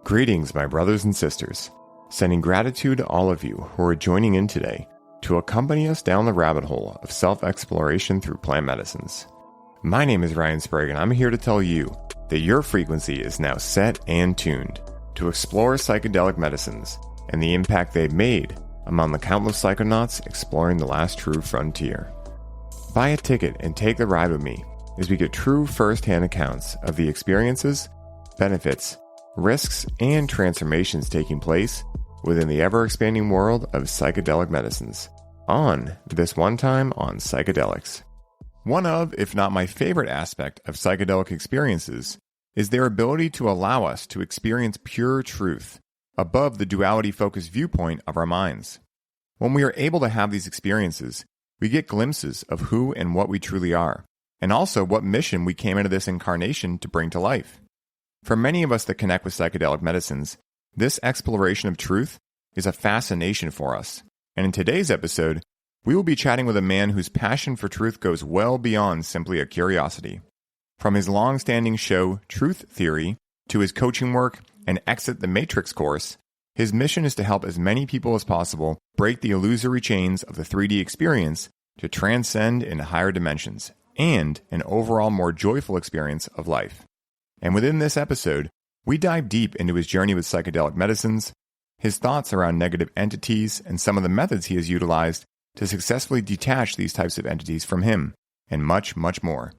Greetings, my brothers and sisters. Sending gratitude to all of you who are joining in today to accompany us down the rabbit hole of self-exploration through plant medicines. My name is Ryan Sprague, and I'm here to tell you that your frequency is now set and tuned to explore psychedelic medicines and the impact they've made among the countless psychonauts exploring the last true frontier. Buy a ticket and take the ride with me as we get true first-hand accounts of the experiences, benefits, risks, and transformations taking place within the ever-expanding world of psychedelic medicines on This One Time on Psychedelics. One of, if not my favorite aspect of psychedelic experiences is their ability to allow us to experience pure truth above the duality-focused viewpoint of our minds. When we are able to have these experiences, we get glimpses of who and what we truly are, and also what mission we came into this incarnation to bring to life. For many of us that connect with psychedelic medicines, this exploration of truth is a fascination for us. And in today's episode, we will be chatting with a man whose passion for truth goes well beyond simply a curiosity. From his long-standing show, Truth Theory, to his coaching work and Exit the Matrix course, his mission is to help as many people as possible break the illusory chains of the 3D experience to transcend into higher dimensions and an overall more joyful experience of life. And within this episode, we dive deep into his journey with psychedelic medicines, his thoughts around negative entities, and some of the methods he has utilized to successfully detach these types of entities from him, and much, much more.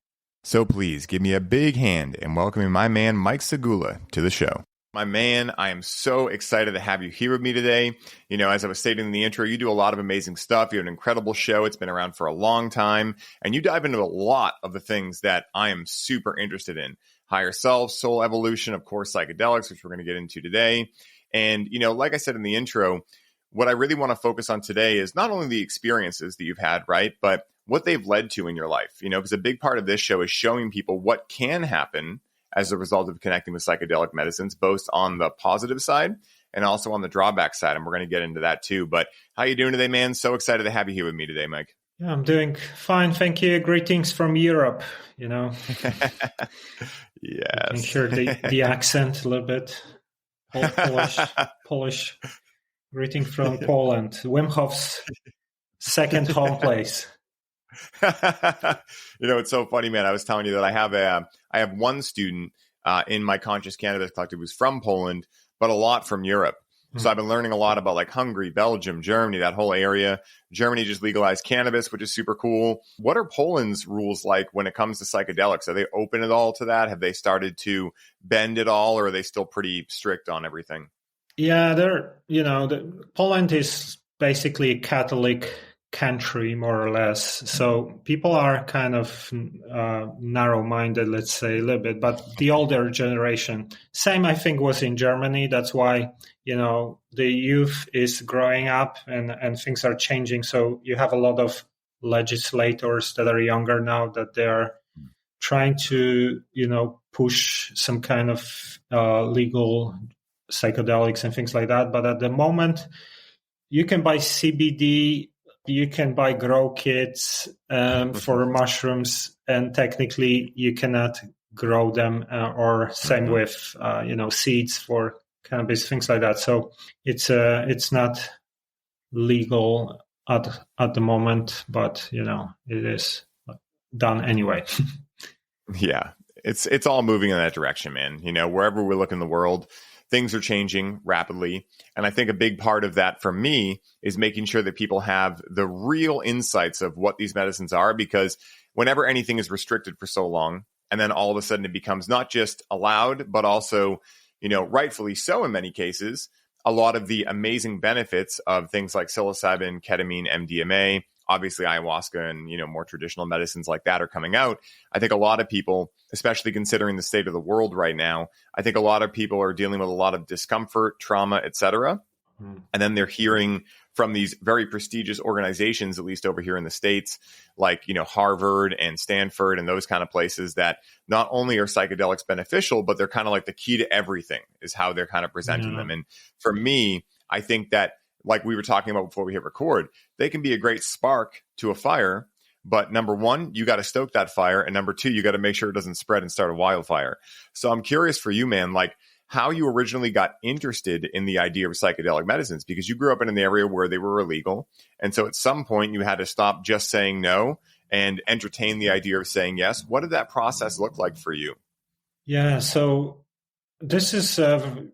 So please give me a big hand in welcoming my man Mike Segula to the show. My man, I am so excited to have you here with me today. You know, as I was stating in the intro, you do a lot of amazing stuff. You have an incredible show. It's been around for a long time, and you dive into a lot of the things that I am super interested in. Higher self, soul evolution, of course, psychedelics, which we're going to get into today. And, you know, like I said in the intro, what I really want to focus on today is not only the experiences that you've had, right, but what they've led to in your life. You know, because a big part of this show is showing people what can happen as a result of connecting with psychedelic medicines, both on the positive side and also on the drawback side. And we're going to get into that too. But how you doing today, man? So excited to have you here with me today, Mike. Yeah, I'm doing fine. Thank you. Greetings from Europe, you know. Yes. You can hear the accent a little bit. Polish. Greeting from Poland. Wim Hof's second home place. You know, it's so funny, man. I was telling you that I have one student in my Conscious Cannabis Collective who's from Poland, but a lot from Europe. So I've been learning a lot about like Hungary, Belgium, Germany, that whole area. Germany just legalized cannabis, which is super cool. What are Poland's rules like when it comes to psychedelics? Are they open at all to that? Have they started to bend at all, or are they still pretty strict on everything? Yeah, Poland is basically a Catholic country, more or less. So people are kind of narrow-minded, let's say, a little bit. But the older generation, same I think was in Germany. That's why, you know, the youth is growing up and things are changing. So you have a lot of legislators that are younger now that they're trying to, you know, push some kind of legal psychedelics and things like that. But at the moment, you can buy CBD, you can buy grow kits for mushrooms, and technically you cannot grow them or same with, seeds for cannabis, things like that. So it's not legal at the moment, but, you know, it is done anyway. Yeah, it's all moving in that direction, man. You know, wherever we look in the world, things are changing rapidly. And I think a big part of that for me is making sure that people have the real insights of what these medicines are, because whenever anything is restricted for so long, and then all of a sudden it becomes not just allowed, but also, you know, rightfully so in many cases, a lot of the amazing benefits of things like psilocybin, ketamine, MDMA, obviously ayahuasca, and, you know, more traditional medicines like that are coming out. I think a lot of people, especially considering the state of the world right now, I think a lot of people are dealing with a lot of discomfort, trauma, etc. And then they're hearing from these very prestigious organizations, at least over here in the States, like, you know, Harvard and Stanford and those kind of places, that not only are psychedelics beneficial, but they're kind of like the key to everything is how they're kind of presenting them. And for me, I think that, like we were talking about before we hit record, they can be a great spark to a fire. But number one, you got to stoke that fire. And number two, you got to make sure it doesn't spread and start a wildfire. So I'm curious for you, man, like, how you originally got interested in the idea of psychedelic medicines, because you grew up in an area where they were illegal. And so at some point you had to stop just saying no and entertain the idea of saying yes. What did that process look like for you? Yeah, so this is,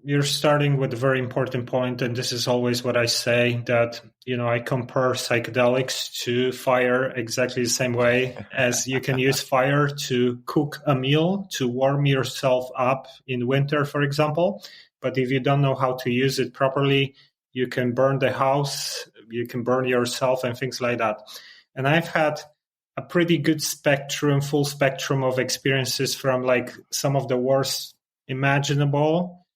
you're starting with a very important point, and this is always what I say, that, I compare psychedelics to fire exactly the same way as you can use fire to cook a meal, to warm yourself up in winter, for example. But if you don't know how to use it properly, you can burn the house, you can burn yourself, and things like that. And I've had a pretty good full spectrum of experiences, from like some of the worst imaginable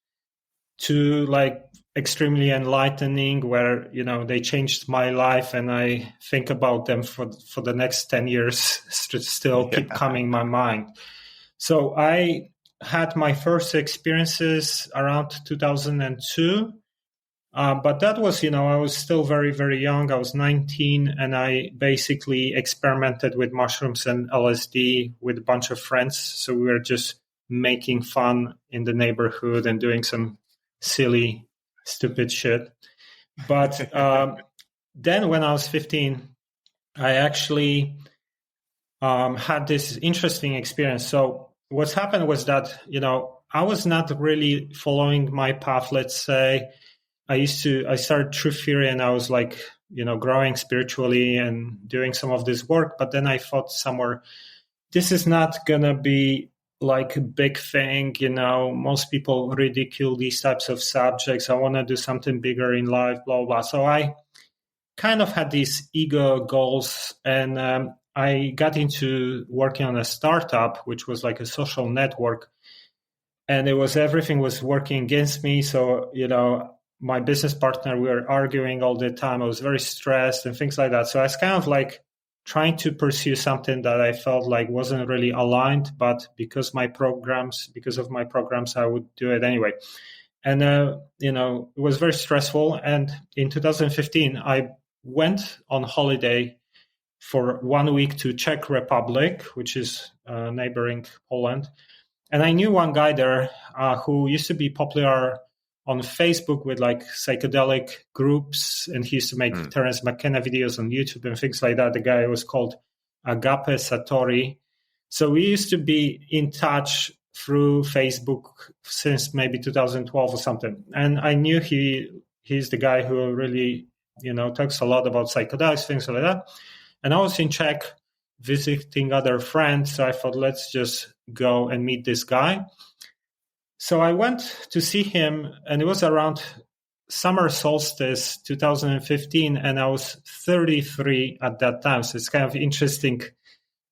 to like extremely enlightening, where they changed my life, and I think about them for the next 10 years still keep coming my mind. So I had my first experiences around 2002, but that was, I was still very, very young. I was 19, and I basically experimented with mushrooms and LSD with a bunch of friends. So we were just making fun in the neighborhood and doing some silly, stupid shit. But then when I was 15, I actually had this interesting experience. So what's happened was that, I was not really following my path, let's say. I started Truth Theory, and I was like, growing spiritually and doing some of this work. But then I thought somewhere, this is not going to be like a big thing. Most people ridicule these types of subjects. I want to do something bigger in life, blah, blah. So I kind of had these ego goals, and I got into working on a startup, which was like a social network. And everything was working against me. So, my business partner, we were arguing all the time. I was very stressed and things like that. So I was kind of like trying to pursue something that I felt like wasn't really aligned, but because of my programs, I would do it anyway. And, it was very stressful. And in 2015, I went on holiday for 1 week to Czech Republic, which is neighboring Poland. And I knew one guy there who used to be popular on Facebook with like psychedelic groups, and he used to make Terence McKenna videos on YouTube and things like that. The guy was called Agape Satori. So we used to be in touch through Facebook since maybe 2012 or something. And I knew he's the guy who really, talks a lot about psychedelics, things like that. And I was in Czech visiting other friends. So I thought, let's just go and meet this guy. So I went to see him, and it was around summer solstice 2015, and I was 33 at that time. So it's kind of interesting,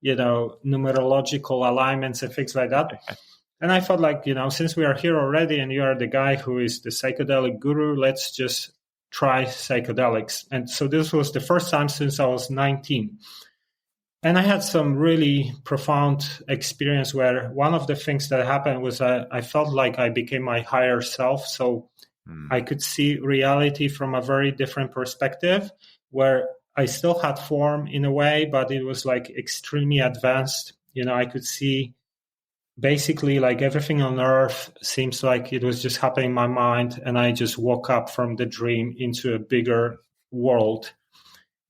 numerological alignments and things like that. And I thought, like, since we are here already and you are the guy who is the psychedelic guru, let's just try psychedelics. And so this was the first time since I was 19. And I had some really profound experience where one of the things that happened was I felt like I became my higher self. So I could see reality from a very different perspective, where I still had form in a way, but it was like extremely advanced. I could see basically like everything on earth seems like it was just happening in my mind. And I just woke up from the dream into a bigger world.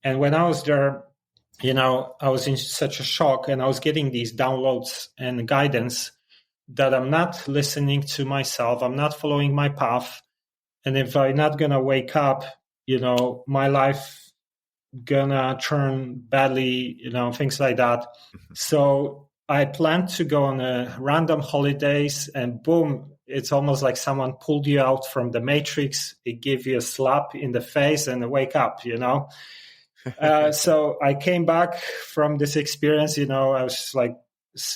And when I was there, I was in such a shock, and I was getting these downloads and guidance that I'm not listening to myself. I'm not following my path. And if I'm not going to wake up, my life gonna turn badly, things like that. So I planned to go on a random holidays, and boom, it's almost like someone pulled you out from the matrix. It gave you a slap in the face and wake up, So I came back from this experience, I was like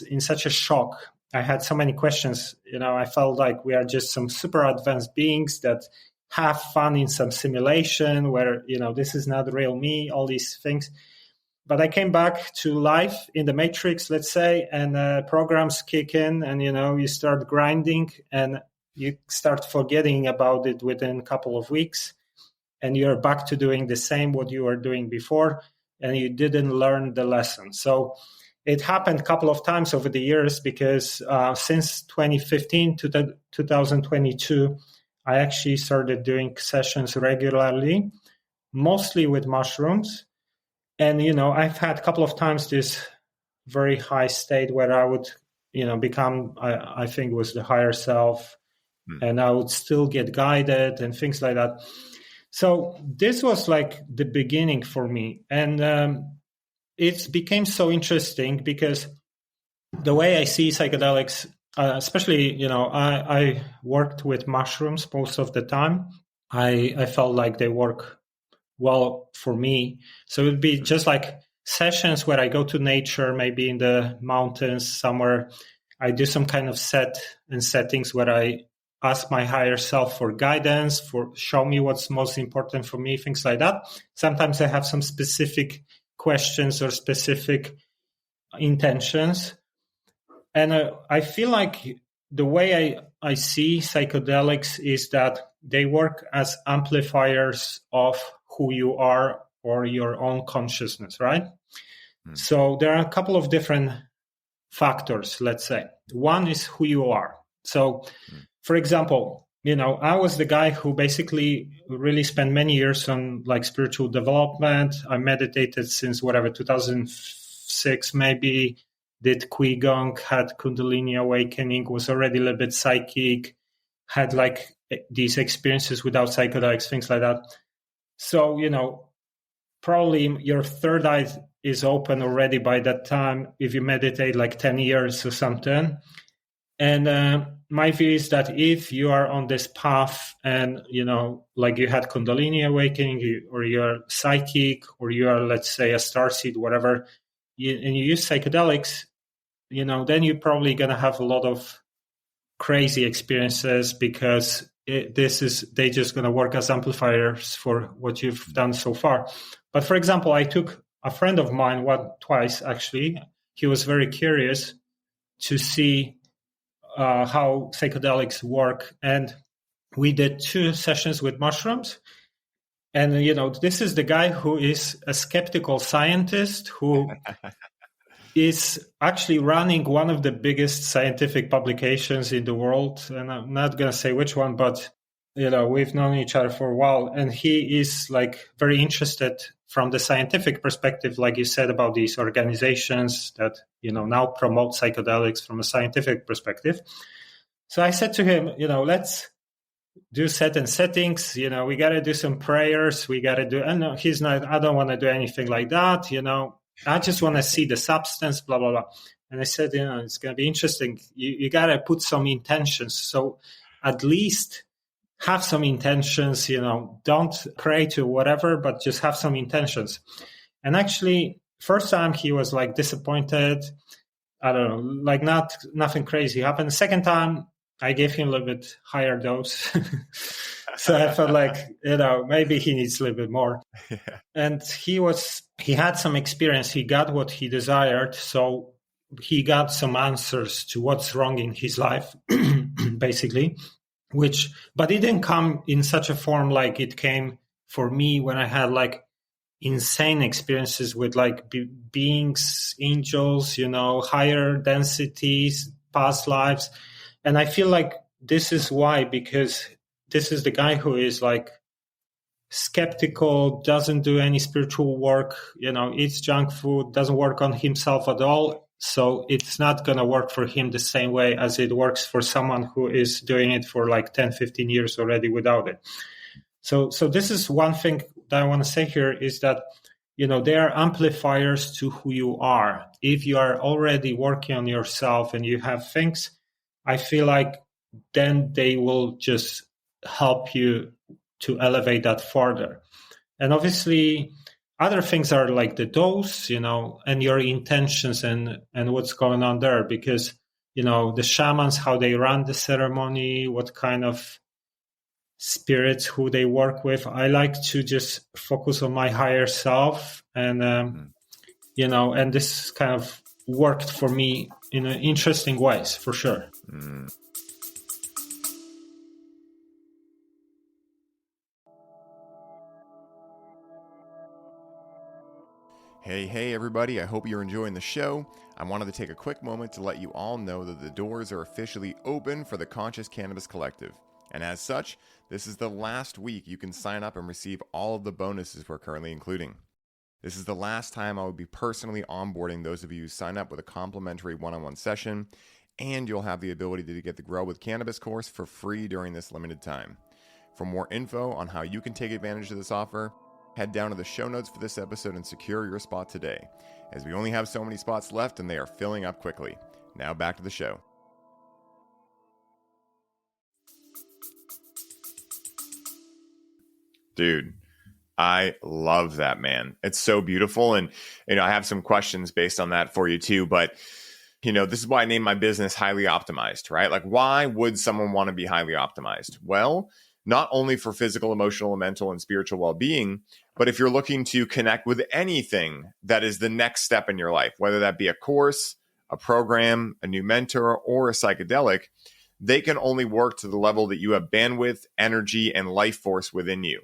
in such a shock. I had so many questions, I felt like we are just some super advanced beings that have fun in some simulation where, this is not real me, all these things. But I came back to life in the matrix, let's say, and programs kick in, and, you start grinding, and you start forgetting about it within a couple of weeks. And you're back to doing the same what you were doing before, and you didn't learn the lesson. So it happened a couple of times over the years because since 2015 to 2022, I actually started doing sessions regularly, mostly with mushrooms. And, I've had a couple of times this very high state where I would, become, I think was the higher self, and I would still get guided and things like that. So this was like the beginning for me. And it became so interesting because the way I see psychedelics, especially, I worked with mushrooms most of the time. I felt like they work well for me. So it would be just like sessions where I go to nature, maybe in the mountains somewhere. I do some kind of settings where I ask my higher self for guidance, for show me what's most important for me, things like that. Sometimes I have some specific questions or specific intentions. And I feel like the way I see psychedelics is that they work as amplifiers of who you are or your own consciousness, right? So there are a couple of different factors, let's say. One is who you are. So, for example, I was the guy who basically really spent many years on like spiritual development. I meditated since 2006 maybe, did Qigong, had Kundalini awakening, was already a little bit psychic, had like these experiences without psychedelics, things like that. So, probably your third eye is open already by that time if you meditate like 10 years or something. And my view is that if you are on this path and, like you had Kundalini awakening or you're psychic or you are, let's say, a starseed, whatever, and you use psychedelics, then you're probably going to have a lot of crazy experiences because they just going to work as amplifiers for what you've done so far. But for example, I took a friend of mine twice actually. He was very curious to see how psychedelics work, and we did 2 sessions with mushrooms. And this is the guy who is a skeptical scientist who is actually running one of the biggest scientific publications in the world. And I'm not going to say which one, but, we've known each other for a while. And he is like very interested from the scientific perspective, like you said, about these organizations that, now promote psychedelics from a scientific perspective. So I said to him, let's do certain settings. We got to do some prayers. We got to do, and no, he's not, I don't want to do anything like that. I just want to see the substance, blah, blah, blah. And I said, it's going to be interesting. You got to put some intentions. So at least have some intentions, don't pray to whatever, but just have some intentions. And actually, first time he was like disappointed. I don't know, like nothing crazy happened. Second time, I gave him a little bit higher dose. So I felt like, maybe he needs a little bit more. Yeah. And he had some experience. He got what he desired. So he got some answers to what's wrong in his life, basically, but it didn't come in such a form like it came for me when I had like insane experiences with like beings, angels, higher densities, past lives. And I feel like this is why, because this is the guy who is like skeptical, doesn't do any spiritual work, eats junk food, doesn't work on himself at all. So it's not going to work for him the same way as it works for someone who is doing it for like 10, 15 years already without it. So this is one thing that I want to say here is that, they are amplifiers to who you are. If you are already working on yourself and you have things, I feel like then they will just help you to elevate that further. And obviously, other things are like the dose, and your intentions and what's going on there. Because, the shamans, how they run the ceremony, what kind of spirits, who they work with. I like to just focus on my higher self. And, and this kind of worked for me in interesting ways, for sure. Hey, everybody. I hope you're enjoying the show. I wanted to take a quick moment to let you all know that the doors are officially open for the Conscious Cannabis Collective. And as such, this is the last week you can sign up and receive all of the bonuses we're currently including. This is the last time I will be personally onboarding those of you who sign up with a complimentary one-on-one session, and you'll have the ability to get the Grow with Cannabis course for free during this limited time. For more info on how you can take advantage of this offer, head down to the show notes for this episode and secure your spot today, as we only have so many spots left and they are filling up quickly. Now back to the show. Dude, I love that, man. It's so beautiful. And, I have some questions based on that for you too. But, this is why I named my business Highly Optimized, right? Like, why would someone want to be highly optimized? Well, not only for physical, emotional, mental, and spiritual well-being, but if you're looking to connect with anything that is the next step in your life, whether that be a course, a program, a new mentor, or a psychedelic, they can only work to the level that you have bandwidth, energy, and life force within you.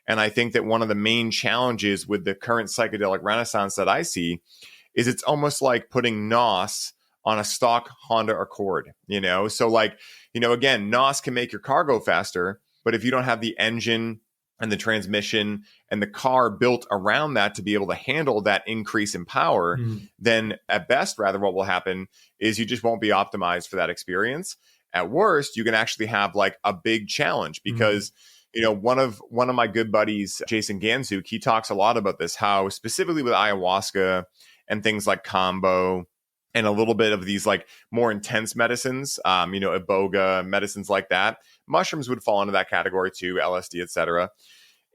And I think that one of the main challenges with the current psychedelic renaissance that I see is it's almost like putting NOS on a stock Honda Accord, So again, NOS can make your car go faster, but if you don't have the engine and the transmission and the car built around that to be able to handle that increase in power, then at best, rather, what will happen is you just won't be optimized for that experience. At worst, you can actually have like a big challenge because one of my good buddies, Jason Ganzuk, he talks a lot about this, how specifically with ayahuasca and things like combo and a little bit of these like more intense medicines, iboga, medicines like that, mushrooms would fall into that category too, LSD, etc.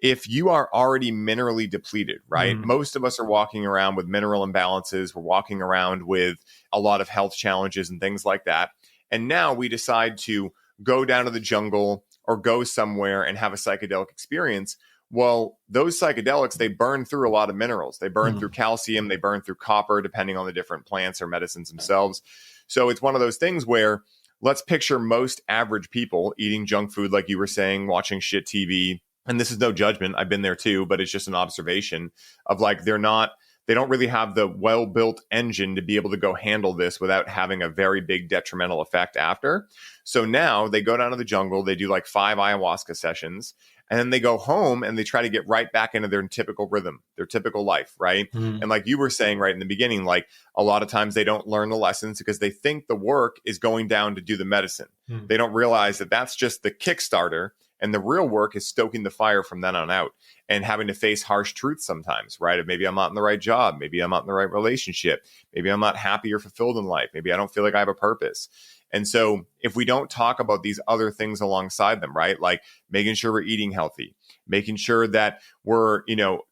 If you are already minerally depleted, right? Most of us are walking around with mineral imbalances. We're walking around with a lot of health challenges and things like that. And now we decide to go down to the jungle or go somewhere and have a psychedelic experience. Well, those psychedelics, they burn through a lot of minerals. They burn through calcium, they burn through copper, depending on the different plants or medicines themselves. So it's one of those things where let's picture most average people eating junk food, like you were saying, watching shit TV. And this is no judgment. I've been there too, but it's just an observation of like, they don't really have the well-built engine to be able to go handle this without having a very big detrimental effect after. So now they go down to the jungle, they do like 5 ayahuasca sessions, and then they go home and they try to get right back into their typical rhythm, their typical life, right? And like you were saying right in the beginning, like a lot of times they don't learn the lessons because they think the work is going down to do the medicine. They don't realize that that's just the Kickstarter. And the real work is stoking the fire from then on out and having to face harsh truths sometimes, right? Of maybe I'm not in the right job. Maybe I'm not in the right relationship. Maybe I'm not happy or fulfilled in life. Maybe I don't feel like I have a purpose. And so if we don't talk about these other things alongside them, right? Like making sure we're eating healthy, making sure that we're,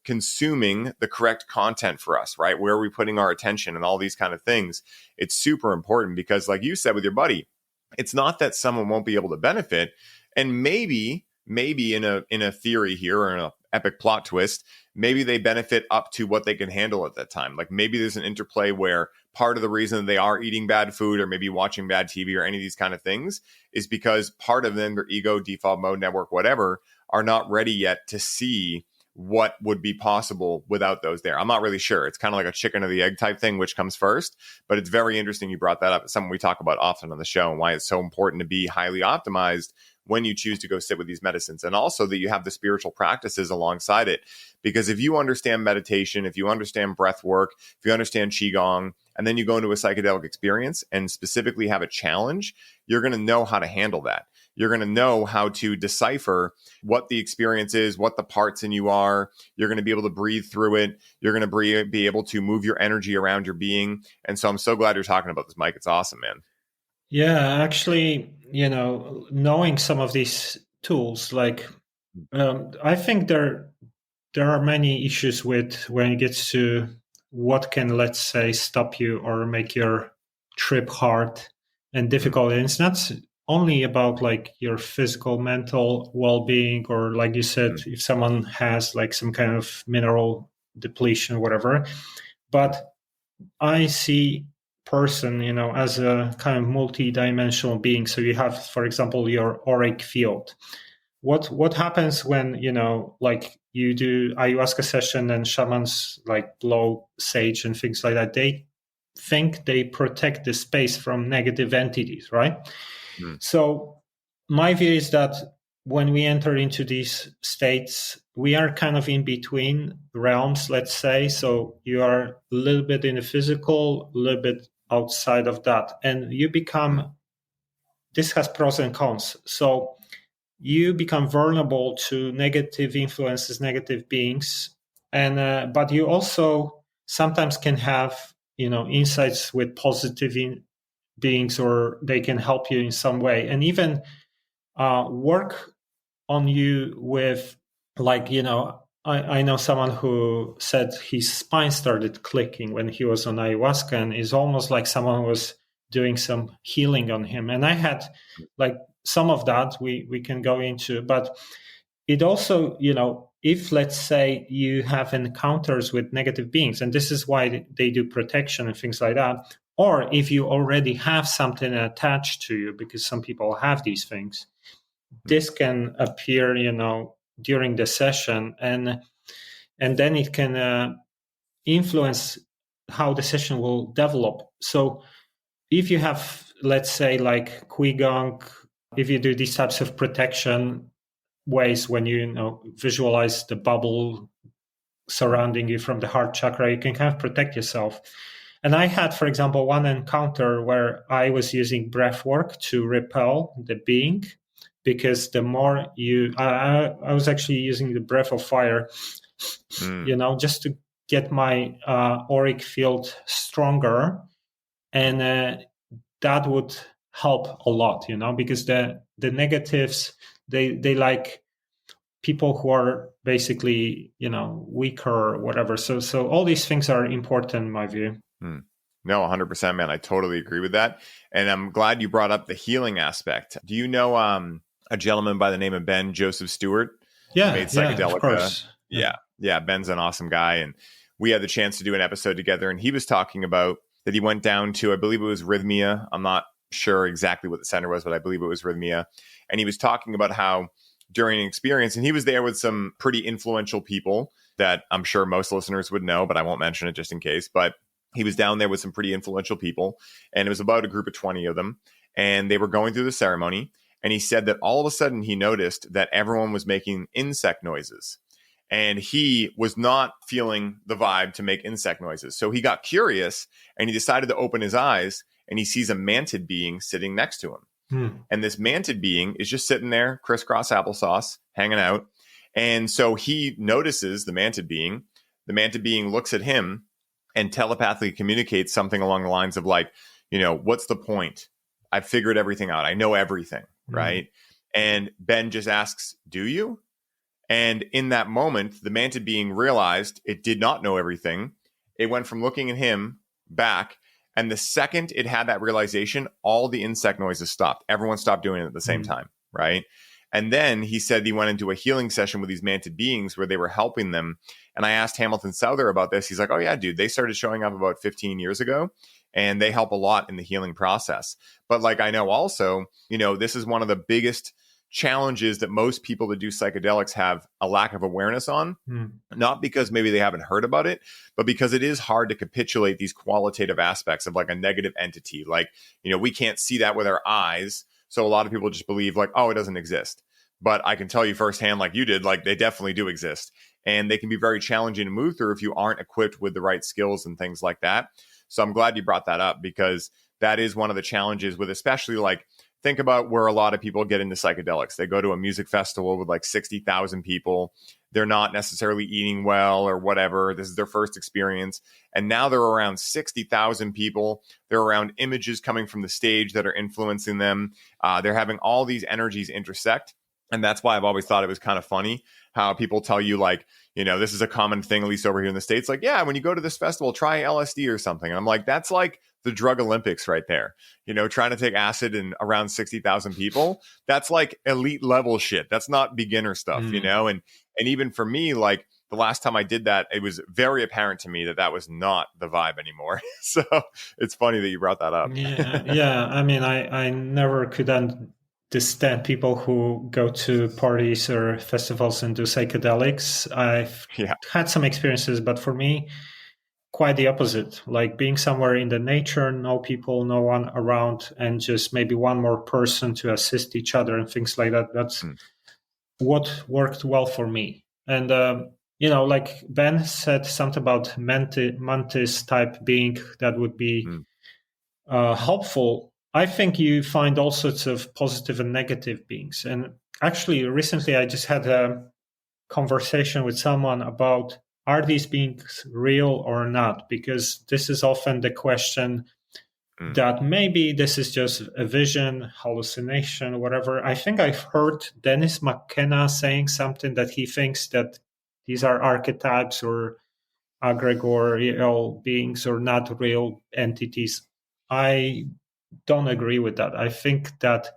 consuming the correct content for us, right? Where are we putting our attention and all these kind of things? It's super important because like you said with your buddy, it's not that someone won't be able to benefit. And maybe in a theory here or in an epic plot twist, maybe they benefit up to what they can handle at that time. Like maybe there's an interplay where part of the reason they are eating bad food or maybe watching bad TV or any of these kind of things is because part of them, their ego, default mode, network, whatever, are not ready yet to see what would be possible without those there. I'm not really sure. It's kind of like a chicken or the egg type thing, which comes first. But it's very interesting you brought that up. It's something we talk about often on the show and why it's so important to be highly optimized when you choose to go sit with these medicines, and also that you have the spiritual practices alongside it. Because if you understand meditation, if you understand breath work, if you understand Qigong, and then you go into a psychedelic experience and specifically have a challenge, you're going to know how to handle that. You're going to know how to decipher what the experience is, what the parts in you are. You're going to be able to breathe through it. You're going to be able to move your energy around your being. And so I'm so glad you're talking about this, Mike. It's awesome, man. Yeah, actually, knowing some of these tools, like I think there are many issues with when it gets to what can, let's say, stop you or make your trip hard and difficult. And it's not only about like your physical, mental well-being, or like you said, if someone has like some kind of mineral depletion, whatever. But I see person, as a kind of multi-dimensional being. So you have, for example, your auric field. What happens when, like you do ayahuasca session and shamans like blow sage and things like that? think they protect the space from negative entities, right? Mm. So my view is that when we enter into these states, we are kind of in between realms, let's say. So you are a little bit in the physical, a little bit outside of that. And you become, this has pros and cons. So you become vulnerable to negative influences, negative beings. And but you also sometimes can have, insights with positive beings, or they can help you in some way. And even work on you with, like, I know someone who said his spine started clicking when he was on ayahuasca, and it's almost like someone was doing some healing on him. And I had like some of that we can go into, but it also, if let's say you have encounters with negative beings, and this is why they do protection and things like that, or if you already have something attached to you, because some people have these things, this can appear, during the session, and then it can influence how the session will develop. So if you have, let's say, like qigong, if you do these types of protection ways, when you visualize the bubble surrounding you from the heart chakra, you can kind of protect yourself. And I had, for example, one encounter where I was using breath work to repel the being, because the more I was actually using the breath of fire, just to get my auric field stronger. And that would help a lot, because the negatives, they like people who are basically, weaker or whatever. So all these things are important in my view. No, 100%, man. I totally agree with that. And I'm glad you brought up the healing aspect. Do you know a gentleman by the name of Ben Joseph Stewart? Yeah, made Psychedelic. Of course. Yeah. Ben's an awesome guy. And we had the chance to do an episode together. And he was talking about that he went down to, I believe it was Rhythmia. I'm not sure exactly what the center was, but I believe it was Rhythmia. And he was talking about how during an experience, and he was there with some pretty influential people that I'm sure most listeners would know, but I won't mention it just in case. But he was down there with some pretty influential people, and it was about a group of 20 of them, and they were going through the ceremony. And he said that all of a sudden he noticed that everyone was making insect noises, and he was not feeling the vibe to make insect noises. So he got curious, and he decided to open his eyes, and he sees a mantid being sitting next to him. And this mantid being is just sitting there, crisscross applesauce, hanging out. And so he notices the mantid being. The mantid being looks at him and telepathically communicates something along the lines of like, what's the point? I've figured everything out. I know everything, right? And Ben just asks, do you? And in that moment, the mantid being realized it did not know everything. It went from looking at him back. And the second it had that realization, all the insect noises stopped. Everyone stopped doing it at the same time, right? And then he said he went into a healing session with these mantid beings where they were helping them. And I asked Hamilton Souther about this. He's like, oh, yeah, dude, they started showing up about 15 years ago, and they help a lot in the healing process. But like, I know also, this is one of the biggest challenges that most people that do psychedelics have a lack of awareness on, not because maybe they haven't heard about it, but because it is hard to capitulate these qualitative aspects of like a negative entity. Like, we can't see that with our eyes. So a lot of people just believe like, oh, it doesn't exist. But I can tell you firsthand, like you did, like they definitely do exist. And they can be very challenging to move through if you aren't equipped with the right skills and things like that. So I'm glad you brought that up, because that is one of the challenges with, especially like, think about where a lot of people get into psychedelics. They go to a music festival with like 60,000 people. They're not necessarily eating well or whatever. This is their first experience. And now they're around 60,000 people. They're around images coming from the stage that are influencing them. They're having all these energies intersect. And that's why I've always thought it was kind of funny how people tell you like, this is a common thing, at least over here in the States. Like, yeah, when you go to this festival, try LSD or something. And I'm like, that's like the drug Olympics right there. Trying to take acid in around 60,000 people. That's like elite level shit. That's not beginner stuff, And even for me, like the last time I did that, it was very apparent to me that that was not the vibe anymore. So it's funny that you brought that up. Yeah. I mean, I never could understand people who go to parties or festivals and do psychedelics. I've had some experiences, but for me, quite the opposite, like being somewhere in the nature, no people, no one around, and just maybe one more person to assist each other and things like that. That's what worked well for me. And like Ben said something about mantis type being that would be helpful. I think you find all sorts of positive and negative beings. And actually, recently I just had a conversation with someone about, are these beings real or not? Because this is often the question that maybe this is just a vision, hallucination, whatever. I think I've heard Dennis McKenna saying something that he thinks that these are archetypes or egregorial beings or not real entities. I don't agree with that. I think that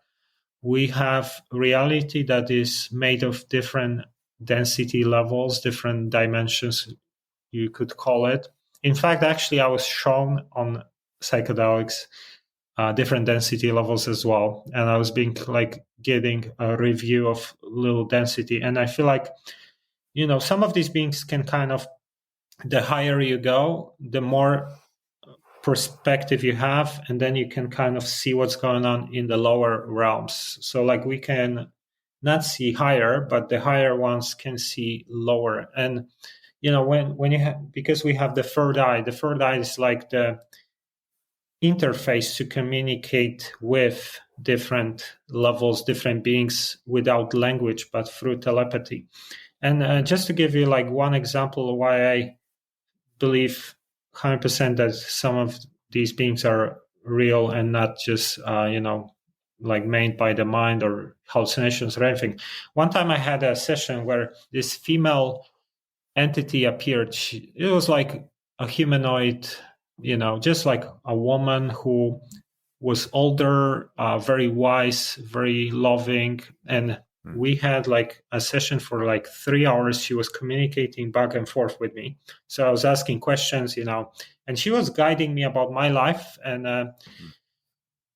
we have reality that is made of different density levels, different dimensions, you could call it. In fact, actually, I was shown on psychedelics different density levels as well, and I was being getting a review of little density, and I feel like some of these beings can kind of, the higher you go, the more perspective you have, and then you can kind of see what's going on in the lower realms. So we can not see higher, but the higher ones can see lower. And when you have, because we have the third eye is like the interface to communicate with different levels, different beings without language, but through telepathy. And just to give you one example of why I believe 100% that some of these beings are real and not just made by the mind or hallucinations or anything. One time I had a session where this female entity appeared. It was like a humanoid, just like a woman who was older, very wise, very loving. And we had a session for 3 hours. She was communicating back and forth with me. So I was asking questions, and she was guiding me about my life. And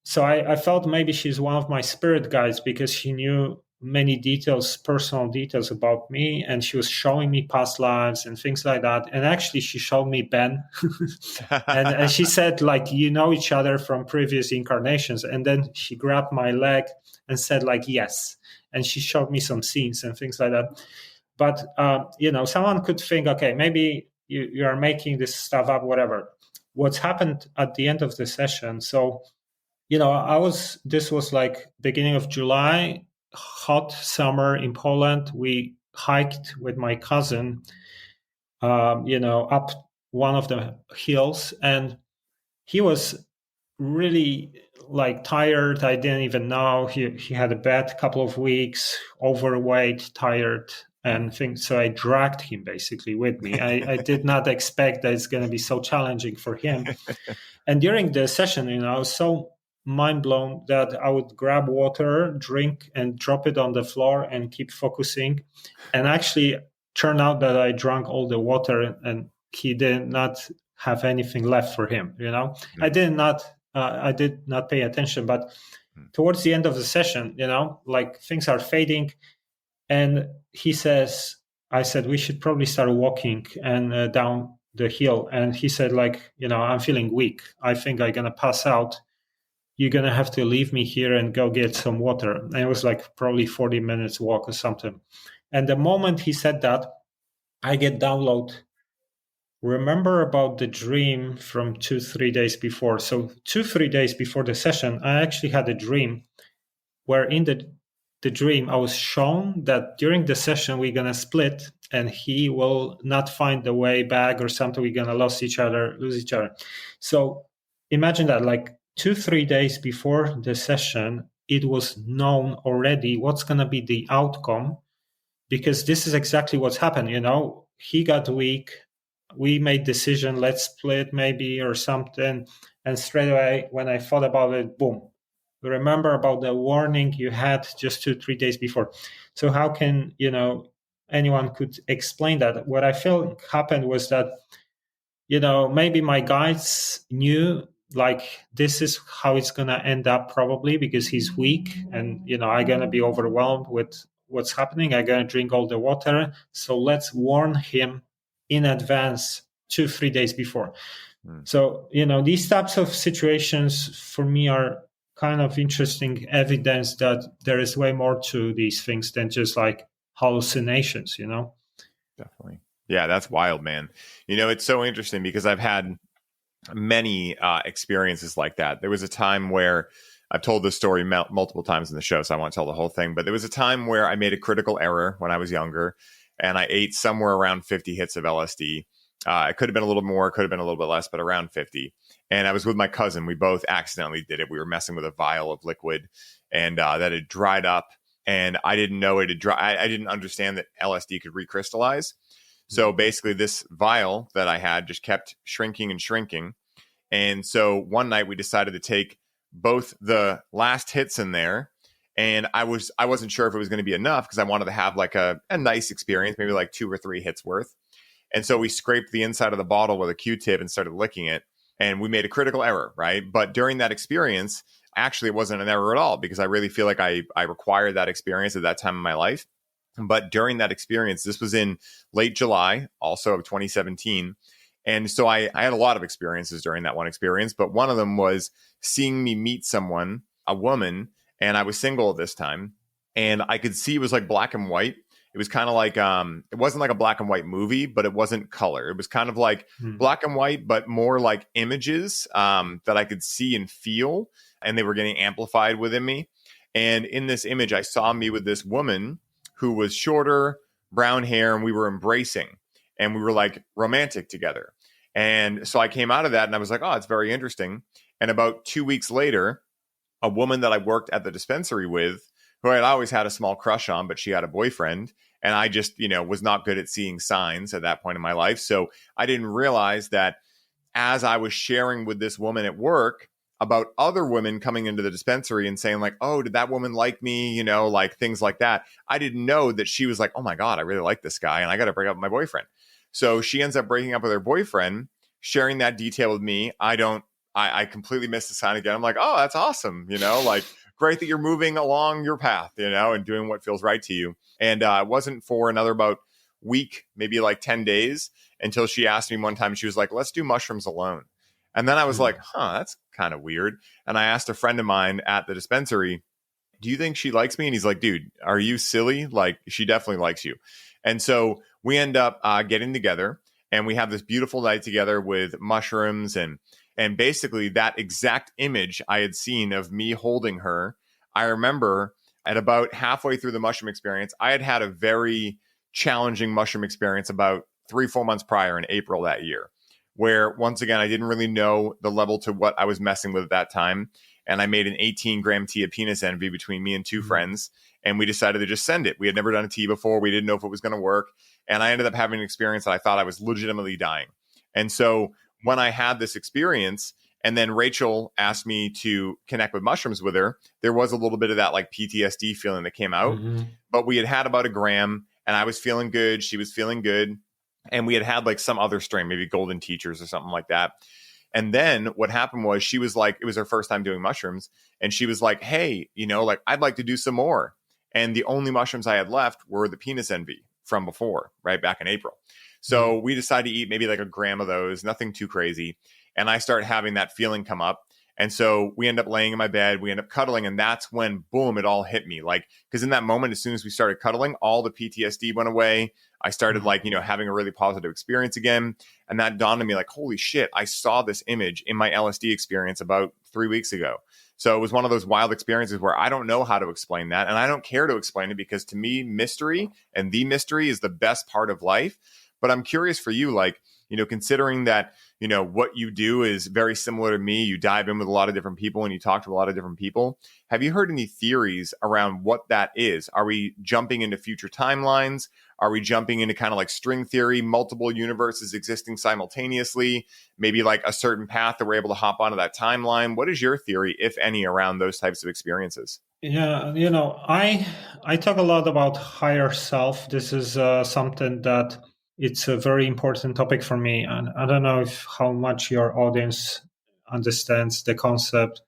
so I felt maybe she's one of my spirit guides because she knew many details, personal details about me, and she was showing me past lives and things like that. And actually, she showed me Ben, and she said, each other from previous incarnations. And then she grabbed my leg and said, yes. And she showed me some scenes and things like that. But someone could think, okay, maybe you are making this stuff up, whatever. What's happened at the end of the session? So, this was beginning of July, hot summer in Poland. We hiked with my cousin, up one of the hills, and he was really tired. I didn't even know he had a bad couple of weeks, overweight, tired, and things. So I dragged him basically with me. I did not expect that it's going to be so challenging for him. And during the session, I was so mind blown that I would grab water, drink, and drop it on the floor and keep focusing. And actually, turned out that I drank all the water, and he did not have anything left for him. I did not pay attention, but towards the end of the session, things are fading, and I said we should probably start walking and down the hill. And he said, I'm feeling weak. I think I'm gonna pass out. You're going to have to leave me here and go get some water. And it was probably 40 minutes walk or something. And the moment he said that, I get download. Remember about the dream from 2-3 days before. So 2-3 days before the session, I actually had a dream where in the dream, I was shown that during the session, we're going to split and he will not find the way back or something. We're going to lose each other. So imagine that 2-3 days before the session, it was known already what's going to be the outcome, because this is exactly what's happened. He got weak. We made decision, let's split maybe or something. And straight away, when I thought about it, boom. Remember about the warning you had just 2-3 days before. So how can, anyone could explain that? What I feel happened was that, maybe my guides knew this is how it's going to end up probably, because he's weak and, I'm going to be overwhelmed with what's happening. I'm going to drink all the water. So let's warn him in advance 2-3 days before. Mm. So, these types of situations for me are kind of interesting evidence that there is way more to these things than just like hallucinations, Definitely. Yeah, that's wild, man. It's so interesting because I've had many experiences like that. There was a time where I've told this story multiple times in the show, so I won't tell the whole thing, but there was a time where I made a critical error when I was younger, and I ate somewhere around 50 hits of LSD. It could have been a little more, could have been a little bit less, but around 50. And I was with my cousin. We both accidentally did it. We were messing with a vial of liquid, and that had dried up, and I didn't know it had dried. I didn't understand that LSD could recrystallize. So basically, this vial that I had just kept shrinking and shrinking. And so one night we decided to take both the last hits in there. And I wasn't sure if it was going to be enough because I wanted to have like a nice experience, maybe like 2 or 3 hits worth. And so we scraped the inside of the bottle with a Q-tip and started licking it. And we made a critical error, right? But during that experience, actually, it wasn't an error at all because I really feel like I required that experience at that time in my life. But during that experience, this was in late July, also of 2017. And so I had a lot of experiences during that one experience, but one of them was seeing me meet someone, a woman, and I was single at this time. And I could see it was like black and white. It was kind of like, it wasn't like a black and white movie, but it wasn't color. It was kind of like black and white, but more like images that I could see and feel, and they were getting amplified within me. And in this image, I saw me with this woman who was shorter, brown hair, and we were embracing. And we were like romantic together. And so I came out of that and I was like, oh, it's very interesting. And about 2 weeks later, a woman that I worked at the dispensary with, who I had always had a small crush on, but she had a boyfriend. And I just, was not good at seeing signs at that point in my life. So I didn't realize that as I was sharing with this woman at work about other women coming into the dispensary and saying like, oh, did that woman like me? Like things like that. I didn't know that she was like, oh my God, I really like this guy and I got to break up with my boyfriend. So she ends up breaking up with her boyfriend, sharing that detail with me. I completely missed the sign again. I'm like, oh, that's awesome. Like great that you're moving along your path, and doing what feels right to you. And it wasn't for another about week, maybe like 10 days until she asked me one time, she was like, let's do mushrooms alone. And then I was like, that's kind of weird. And I asked a friend of mine at the dispensary, do you think she likes me? And he's like, dude, are you silly? Like, she definitely likes you. And so we end up getting together and we have this beautiful night together with mushrooms and basically that exact image I had seen of me holding her. I remember at about halfway through the mushroom experience, I had had a very challenging mushroom experience about 3-4 months prior in April that year, where once again, I didn't really know the level to what I was messing with at that time. And I made an 18-gram tea of penis envy between me and 2 friends. And we decided to just send it. We had never done a tea before. We didn't know if it was going to work. And I ended up having an experience that I thought I was legitimately dying. And so when I had this experience, and then Rachel asked me to connect with mushrooms with her, there was a little bit of that like PTSD feeling that came out. But we had about 1 gram and I was feeling good. She was feeling good. And we had like some other strain, maybe golden teachers or something like that. And then what happened was she was like, it was her first time doing mushrooms. And she was like, hey, like I'd like to do some more. And the only mushrooms I had left were the penis envy from before, right back in April. So we decided to eat maybe like 1 gram of those, nothing too crazy. And I start having that feeling come up. And so we end up laying in my bed, we end up cuddling. And that's when, boom, it all hit me. Like, because in that moment, as soon as we started cuddling, all the PTSD went away. I started like, having a really positive experience again. And that dawned on me like, holy shit, I saw this image in my LSD experience about 3 weeks ago. So it was one of those wild experiences where I don't know how to explain that. And I don't care to explain it because to me, mystery and the mystery is the best part of life. But I'm curious for you, like, considering that, what you do is very similar to me, you dive in with a lot of different people and you talk to a lot of different people. Have you heard any theories around what that is? Are we jumping into future timelines? Are we jumping into kind of like string theory, multiple universes existing simultaneously, maybe like a certain path that we're able to hop onto that timeline? What is your theory, if any, around those types of experiences? Yeah, I talk a lot about higher self. This is something that it's a very important topic for me, and I don't know if how much your audience understands the concept,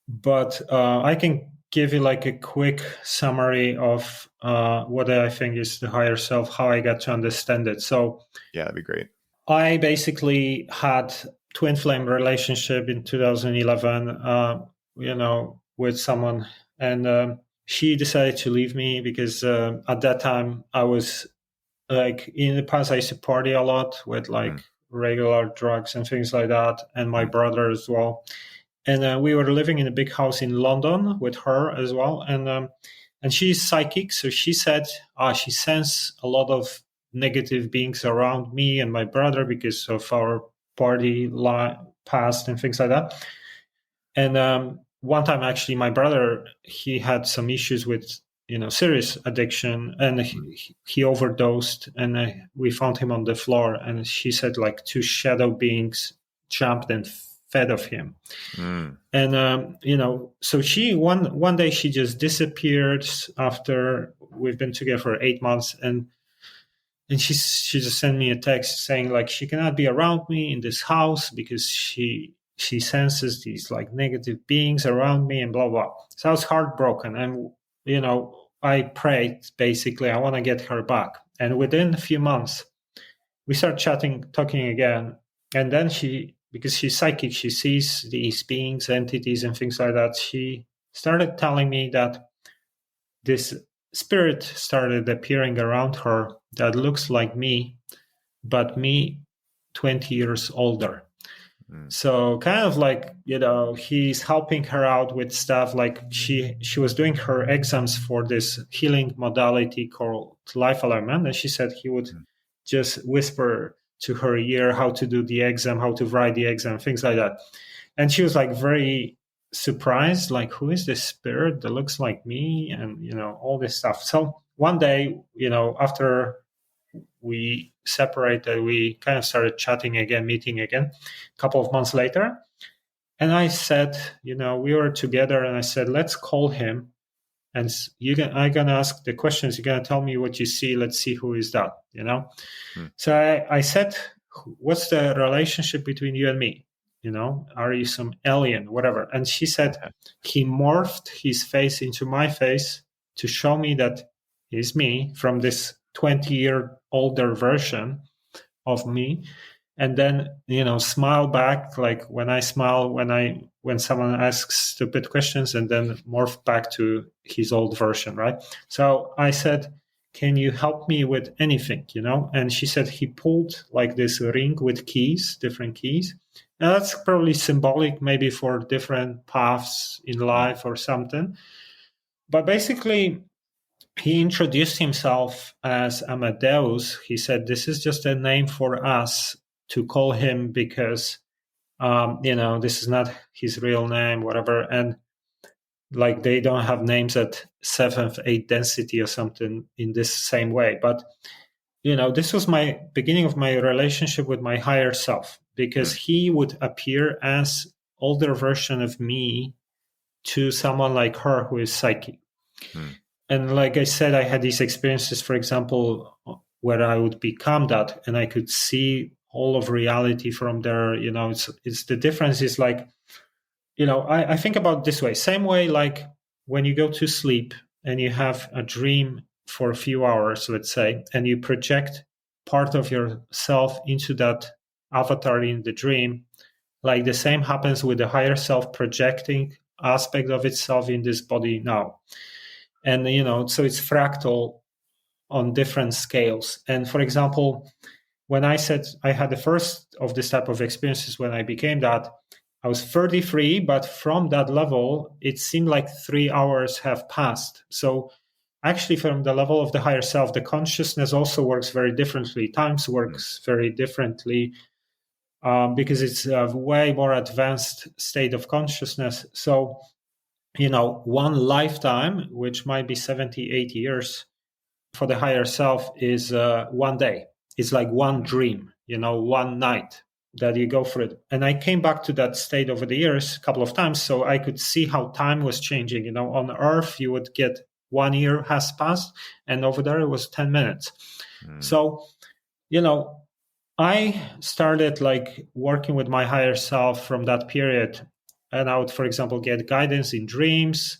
but I can give you like a quick summary of what I think is the higher self, how I got to understand it. So Yeah, that'd be great. I basically had twin flame relationship in 2011, with someone, and she decided to leave me because at that time I was like, in the past I used to party a lot with like regular drugs and things like that, and my brother as well. And we were living in a big house in London with her as well, and she's psychic, so she said she sensed a lot of negative beings around me and my brother because of our past and things like that. And one time, actually, my brother, he had some issues with serious addiction, and he overdosed, and we found him on the floor, and she said like two shadow beings jumped and fed of him. And so she one day she just disappeared after we've been together for 8 months, and she just sent me a text saying like she cannot be around me in this house because she senses these like negative beings around me and blah blah. So I was heartbroken, and I prayed, basically I want to get her back. And within a few months we start talking again, and then because she's psychic, she sees these beings, entities and things like that. She started telling me that this spirit started appearing around her that looks like me, but me 20 years older. So kind of like, he's helping her out with stuff. Like she was doing her exams for this healing modality called life alignment, and she said he would just whisper to her ear how to do the exam, how to write the exam, things like that. And she was like very surprised, like, who is this spirit that looks like me, and all this stuff. So one day, after we separated, we kind of started chatting again, meeting again a couple of months later. And I said, we were together, and I said, let's call him, and I'm gonna ask the questions, you're gonna tell me what you see, let's see who is that. So I said, what's the relationship between you and me? Are you some alien, whatever? And she said he morphed his face into my face to show me that he's me from this 20-year older version of me, and then smile back, like when I smile when someone asks stupid questions, and then morph back to his old version, right? So I said, can you help me with anything? And she said he pulled like this ring with keys, different keys. And that's probably symbolic, maybe for different paths in life or something. But basically, he introduced himself as Amadeus. He said, this is just a name for us to call him because, this is not his real name, whatever. And like they don't have names at 7th, 8th density or something in this same way. But, this was my beginning of my relationship with my higher self, because he would appear as older version of me to someone like her who is psychic. And like I said, I had these experiences, for example, where I would become that and I could see all of reality from there. It's the difference is like, I think about it this way, same way, like when you go to sleep and you have a dream for a few hours, let's say, and you project part of yourself into that avatar in the dream, like the same happens with the higher self projecting aspect of itself in this body now. And, so it's fractal on different scales. And for example, when I said I had the first of this type of experiences when I became that, I was 33, but from that level, it seemed like 3 hours have passed. So actually, from the level of the higher self, the consciousness also works very differently. Times works very differently because it's a way more advanced state of consciousness. So, one lifetime, which might be 70, 80 years for the higher self, is one day. It's like one dream, one night that you go through it. And I came back to that state over the years a couple of times, so I could see how time was changing. On Earth, you would get 1 year has passed, and over there it was 10 minutes. So, I started like working with my higher self from that period. And I would, for example, get guidance in dreams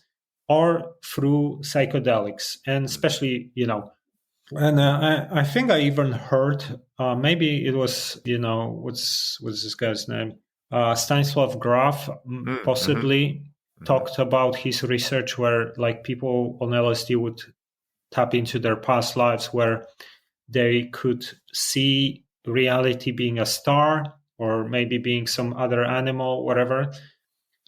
or through psychedelics. And especially, And I think I even heard, maybe it was, what's this guy's name? Stanislav Graf Mm-hmm. possibly Mm-hmm. talked about his research where like people on LSD would tap into their past lives where they could see reality being a star or maybe being some other animal, whatever.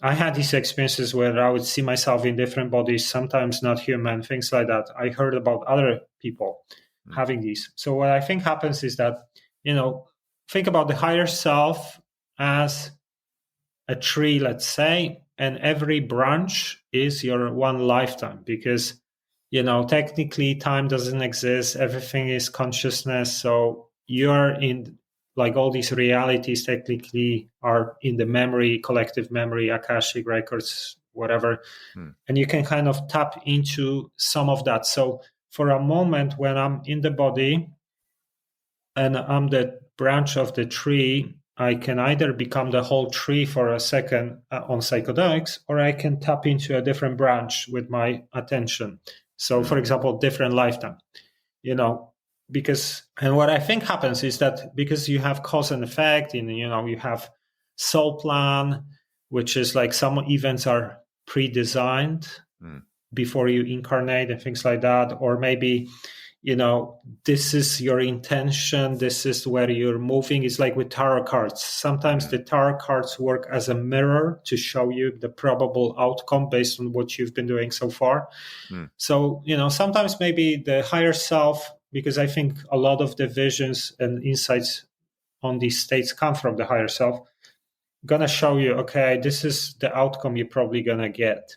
I had these experiences where I would see myself in different bodies, sometimes not human, things like that. I heard about other people having these. So what I think happens is that, think about the higher self as a tree, let's say, and every branch is your one lifetime because, technically time doesn't exist. Everything is consciousness. So you're in like all these realities technically are in the memory, collective memory, Akashic records, whatever. Mm-hmm. And you can kind of tap into some of that. So for a moment when I'm in the body, and I'm the branch of the tree, I can either become the whole tree for a second on psychedelics, or I can tap into a different branch with my attention. So, for example, different lifetime, you know, and what I think happens is that because you have cause and effect, and, you have soul plan, which is like some events are pre-designed Mm-hmm. before you incarnate and things like that, or maybe this is your intention, this is where you're moving. It's like with tarot cards, sometimes the tarot cards work as a mirror to show you the probable outcome based on what you've been doing so far. So sometimes maybe the higher self, because I think a lot of the visions and insights on these states come from the higher self, gonna show you, okay, this is the outcome you're probably gonna get.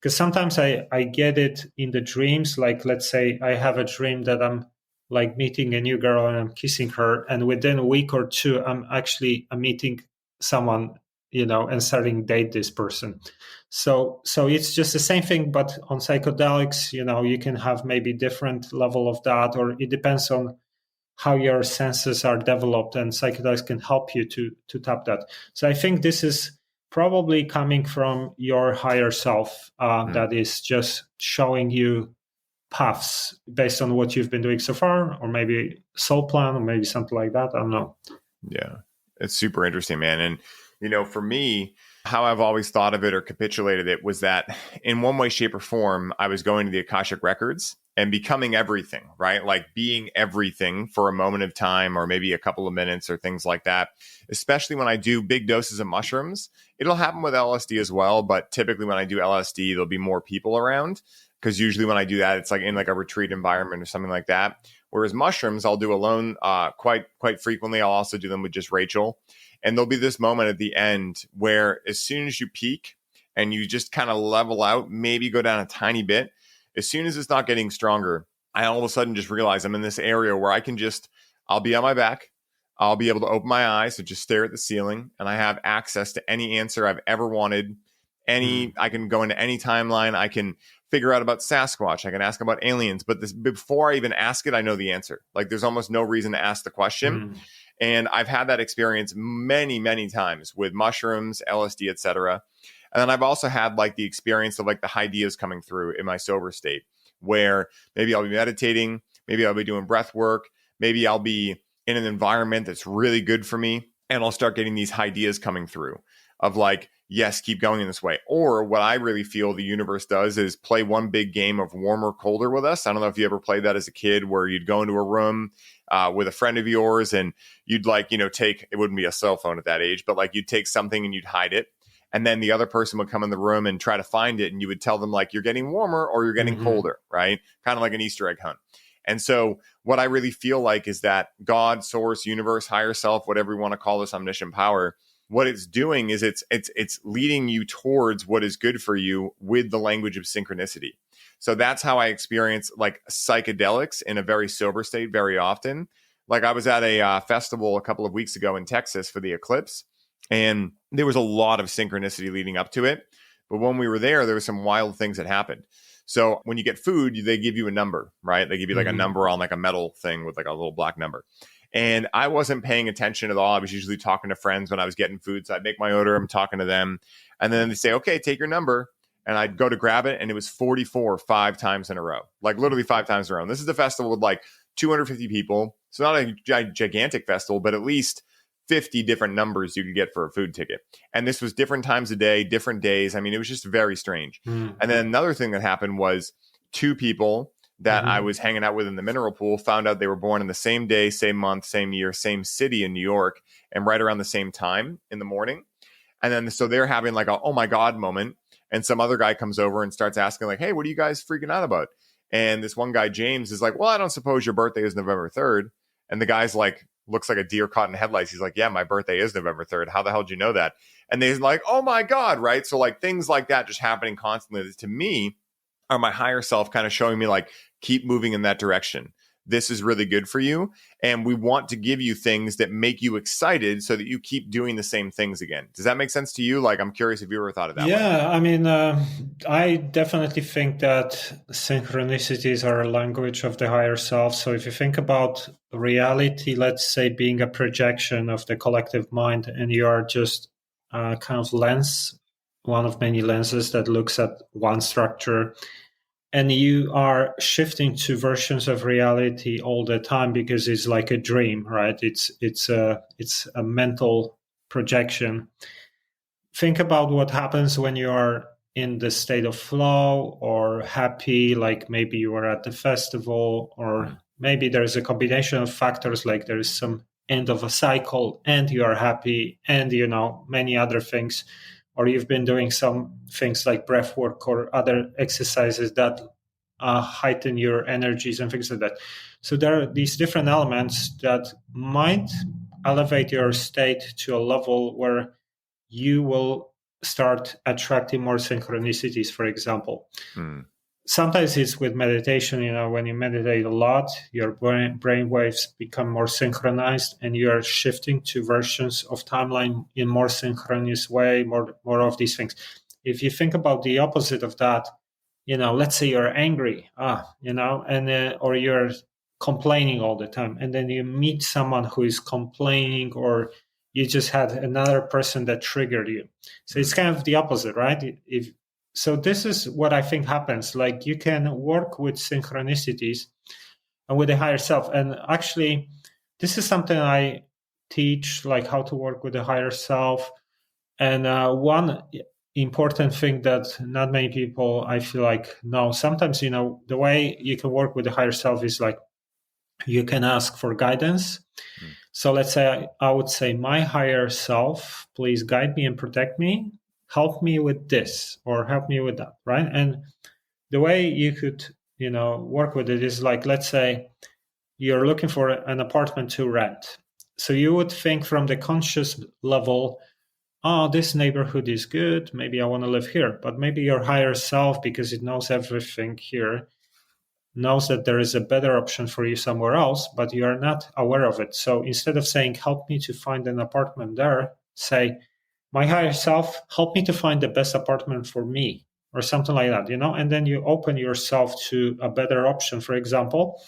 Because sometimes I get it in the dreams. Like, let's say I have a dream that I'm like meeting a new girl and I'm kissing her, and within a week or two, I'm meeting someone, and starting to date this person. So it's just the same thing, but on psychedelics, you can have maybe different level of that, or it depends on how your senses are developed, and psychedelics can help you to tap that. So I think this is probably coming from your higher self, that is just showing you paths based on what you've been doing so far, or maybe soul plan, or maybe something like that. I don't know. Yeah, it's super interesting, man. And, for me, how I've always thought of it or capitulated it was that in one way, shape, or form, I was going to the Akashic records and becoming everything, right? Like being everything for a moment of time or maybe a couple of minutes or things like that. Especially when I do big doses of mushrooms. It'll happen with LSD as well. But typically when I do LSD, there'll be more people around because usually when I do that, it's like in like a retreat environment or something like that. Whereas mushrooms, I'll do alone quite frequently. I'll also do them with just Rachel. And there'll be this moment at the end where as soon as you peak and you just kind of level out, maybe go down a tiny bit, as soon as it's not getting stronger, I all of a sudden just realize I'm in this area where I'll be on my back. I'll be able to open my eyes and just stare at the ceiling. And I have access to any answer I've ever wanted. I can go into any timeline. I can figure out about Sasquatch. I can ask about aliens. But before I even ask it, I know the answer. Like there's almost no reason to ask the question. And I've had that experience many, many times with mushrooms, LSD, etc. And then I've also had like the experience of like the ideas coming through in my sober state where maybe I'll be meditating, maybe I'll be doing breath work, maybe I'll be in an environment that's really good for me. And I'll start getting these ideas coming through of like, yes, keep going in this way. Or what I really feel the universe does is play one big game of warmer, colder with us. I don't know if you ever played that as a kid where you'd go into a room with a friend of yours and you'd like, take, it wouldn't be a cell phone at that age, but like you'd take something and you'd hide it. And then the other person would come in the room and try to find it. And you would tell them like, you're getting warmer or you're getting colder, right? Kind of like an Easter egg hunt. And so what I really feel like is that God, source, universe, higher self, whatever you want to call this omniscient power, what it's doing is it's leading you towards what is good for you with the language of synchronicity. So that's how I experience like psychedelics in a very sober state very often. Like I was at a festival a couple of weeks ago in Texas for the eclipse, and there was a lot of synchronicity leading up to it. But when we were there were some wild things that happened. So when you get food, they give you a number, right? They give you like a number on like a metal thing with like a little black number. And I wasn't paying attention at all. I was usually talking to friends when I was getting food. So I'd make my order. I'm talking to them. And then they say, okay, take your number. And I'd go to grab it. And it was 44 5 times in a row, like literally 5 times in a row. And this is the festival with like 250 people. So not a gigantic festival, but at least 50 different numbers you could get for a food ticket. And this was different times a day, different days. I mean, it was just very strange. And then another thing that happened was two people that I was hanging out with in the mineral pool found out they were born in the same day, same month, same year, same city in New York, and right around the same time in the morning. And then so they're having like a, oh my God moment. And some other guy comes over and starts asking like, hey, what are you guys freaking out about? And this one guy, James, is like, well, I don't suppose your birthday is November 3rd. And the guy's like, looks like a deer caught in headlights. He's like, yeah, my birthday is November 3rd. How the hell did you know that? And they're like, oh my God, right? So like things like that just happening constantly to me are my higher self kind of showing me like, keep moving in that direction. This is really good for you. And we want to give you things that make you excited so that you keep doing the same things again. Does that make sense to you? Like, I'm curious if you ever thought of that. Yeah, I mean, I definitely think that synchronicities are a language of the higher self. So if you think about reality, let's say being a projection of the collective mind, and you are just kind of lens, one of many lenses that looks at one structure, and you are shifting to versions of reality all the time because it's like a dream, right? It's a mental projection. Think about what happens when you are in the state of flow or happy, like maybe you are at the festival, or maybe there's a combination of factors, like there is some end of a cycle and you are happy, and many other things. Or you've been doing some things like breath work or other exercises that heighten your energies and things like that. So there are these different elements that might elevate your state to a level where you will start attracting more synchronicities, for example. Sometimes it's with meditation. When you meditate a lot, your brain waves become more synchronized, and you are shifting to versions of timeline in more synchronous way, more of these things. If you think about the opposite of that, let's say you're angry, or you're complaining all the time, and then you meet someone who is complaining, or you just had another person that triggered you. So it's kind of the opposite, right? So this is what I think happens. Like, you can work with synchronicities and with the higher self. And actually, this is something I teach, like how to work with the higher self. And one important thing that not many people, I feel like, know. Sometimes, the way you can work with the higher self is like, you can ask for guidance. So let's say I would say, my higher self, please guide me and protect me. Help me with this, or help me with that, right? And the way you could, work with it is like, let's say you're looking for an apartment to rent. So you would think from the conscious level, oh, this neighborhood is good, maybe I want to live here. But maybe your higher self, because it knows everything here, knows that there is a better option for you somewhere else, but you are not aware of it. So instead of saying, help me to find an apartment there, say, my higher self, help me to find the best apartment for me, or something like that, and then you open yourself to a better option, for example.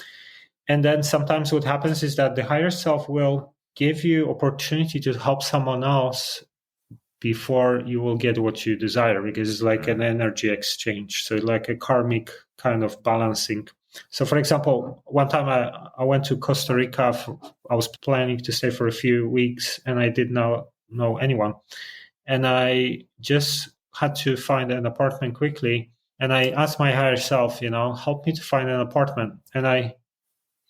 And then sometimes what happens is that the higher self will give you opportunity to help someone else before you will get what you desire, because it's like an energy exchange. So like a karmic kind of balancing. So for example, one time I went to Costa Rica. I was planning to stay for a few weeks, and I did not know anyone. And I just had to find an apartment quickly. And I asked my higher self, help me to find an apartment. And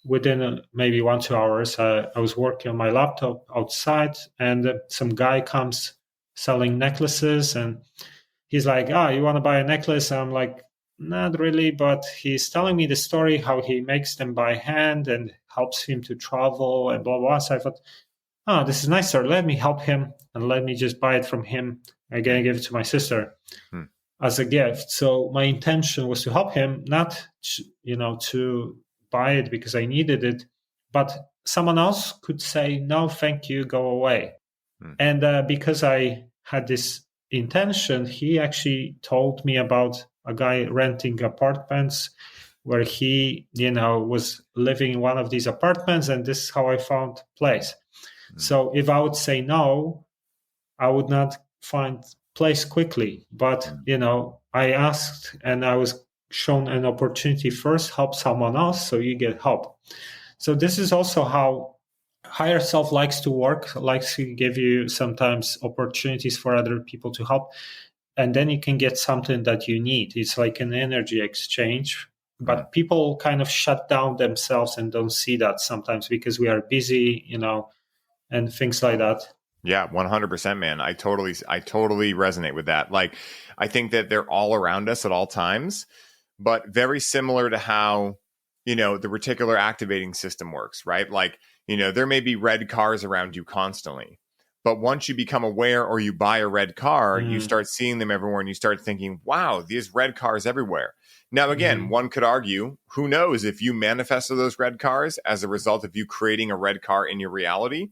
within maybe 1-2 hours, I was working on my laptop outside, and some guy comes selling necklaces, and he's like, you want to buy a necklace? I'm like, not really, but he's telling me the story how he makes them by hand and helps him to travel and blah blah. So I thought, this is nice, sir. Let me help him, and let me just buy it from him. Again, give it to my sister as a gift. So my intention was to help him, not to buy it because I needed it, but someone else could say, no, thank you, go away. And because I had this intention, he actually told me about a guy renting apartments where he, was living in one of these apartments, and this is how I found place. So if I would say no, I would not find place quickly. But, I asked, and I was shown an opportunity first, help someone else, so you get help. So this is also how higher self likes to work, likes to give you sometimes opportunities for other people to help. And then you can get something that you need. It's like an energy exchange. But people kind of shut down themselves and don't see that sometimes because we are busy, and things like that. Yeah, 100%, man. I totally resonate with that. Like, I think that they're all around us at all times, but very similar to how, the reticular activating system works, right? Like, there may be red cars around you constantly, but once you become aware or you buy a red car, you start seeing them everywhere and you start thinking, wow, these red cars everywhere. Now, again, one could argue, who knows if you manifested those red cars as a result of you creating a red car in your reality,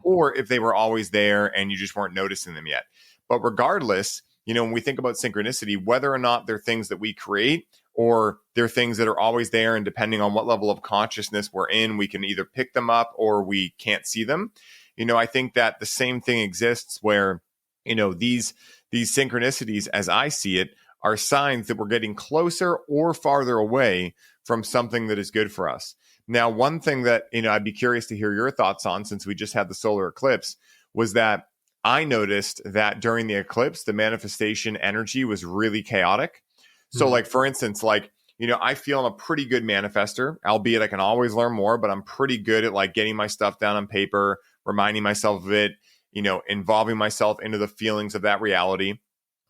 or if they were always there and you just weren't noticing them yet. But regardless, when we think about synchronicity, whether or not they're things that we create or they're things that are always there, and depending on what level of consciousness we're in, we can either pick them up or we can't see them. I think that the same thing exists where, these synchronicities, as I see it, are signs that we're getting closer or farther away from something that is good for us. Now, one thing that, I'd be curious to hear your thoughts on, since we just had the solar eclipse, was that I noticed that during the eclipse, the manifestation energy was really chaotic. So like, for instance, like, I feel I'm a pretty good manifester, albeit I can always learn more, but I'm pretty good at like getting my stuff down on paper, reminding myself of it, involving myself into the feelings of that reality.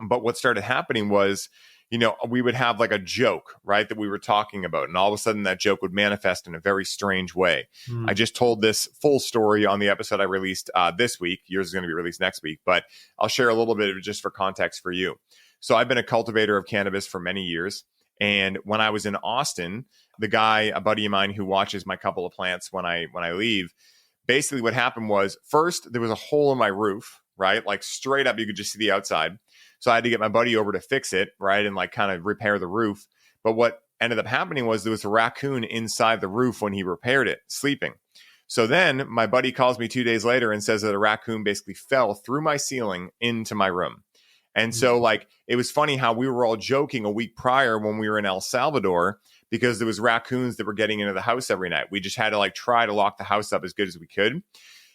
But what started happening was, we would have like a joke, right, that we were talking about. And all of a sudden that joke would manifest in a very strange way. I just told this full story on the episode I released this week. Yours is going to be released next week, but I'll share a little bit of it just for context for you. So I've been a cultivator of cannabis for many years. And when I was in Austin, the guy, a buddy of mine who watches my couple of plants when I leave, basically what happened was, first, there was a hole in my roof, right? Like straight up, you could just see the outside. So I had to get my buddy over to fix it, right? And like kind of repair the roof. But what ended up happening was there was a raccoon inside the roof when he repaired it, sleeping. So then my buddy calls me 2 days later and says that a raccoon basically fell through my ceiling into my room. And so like, it was funny how we were all joking a week prior when we were in El Salvador, because there was raccoons that were getting into the house every night. We just had to like try to lock the house up as good as we could.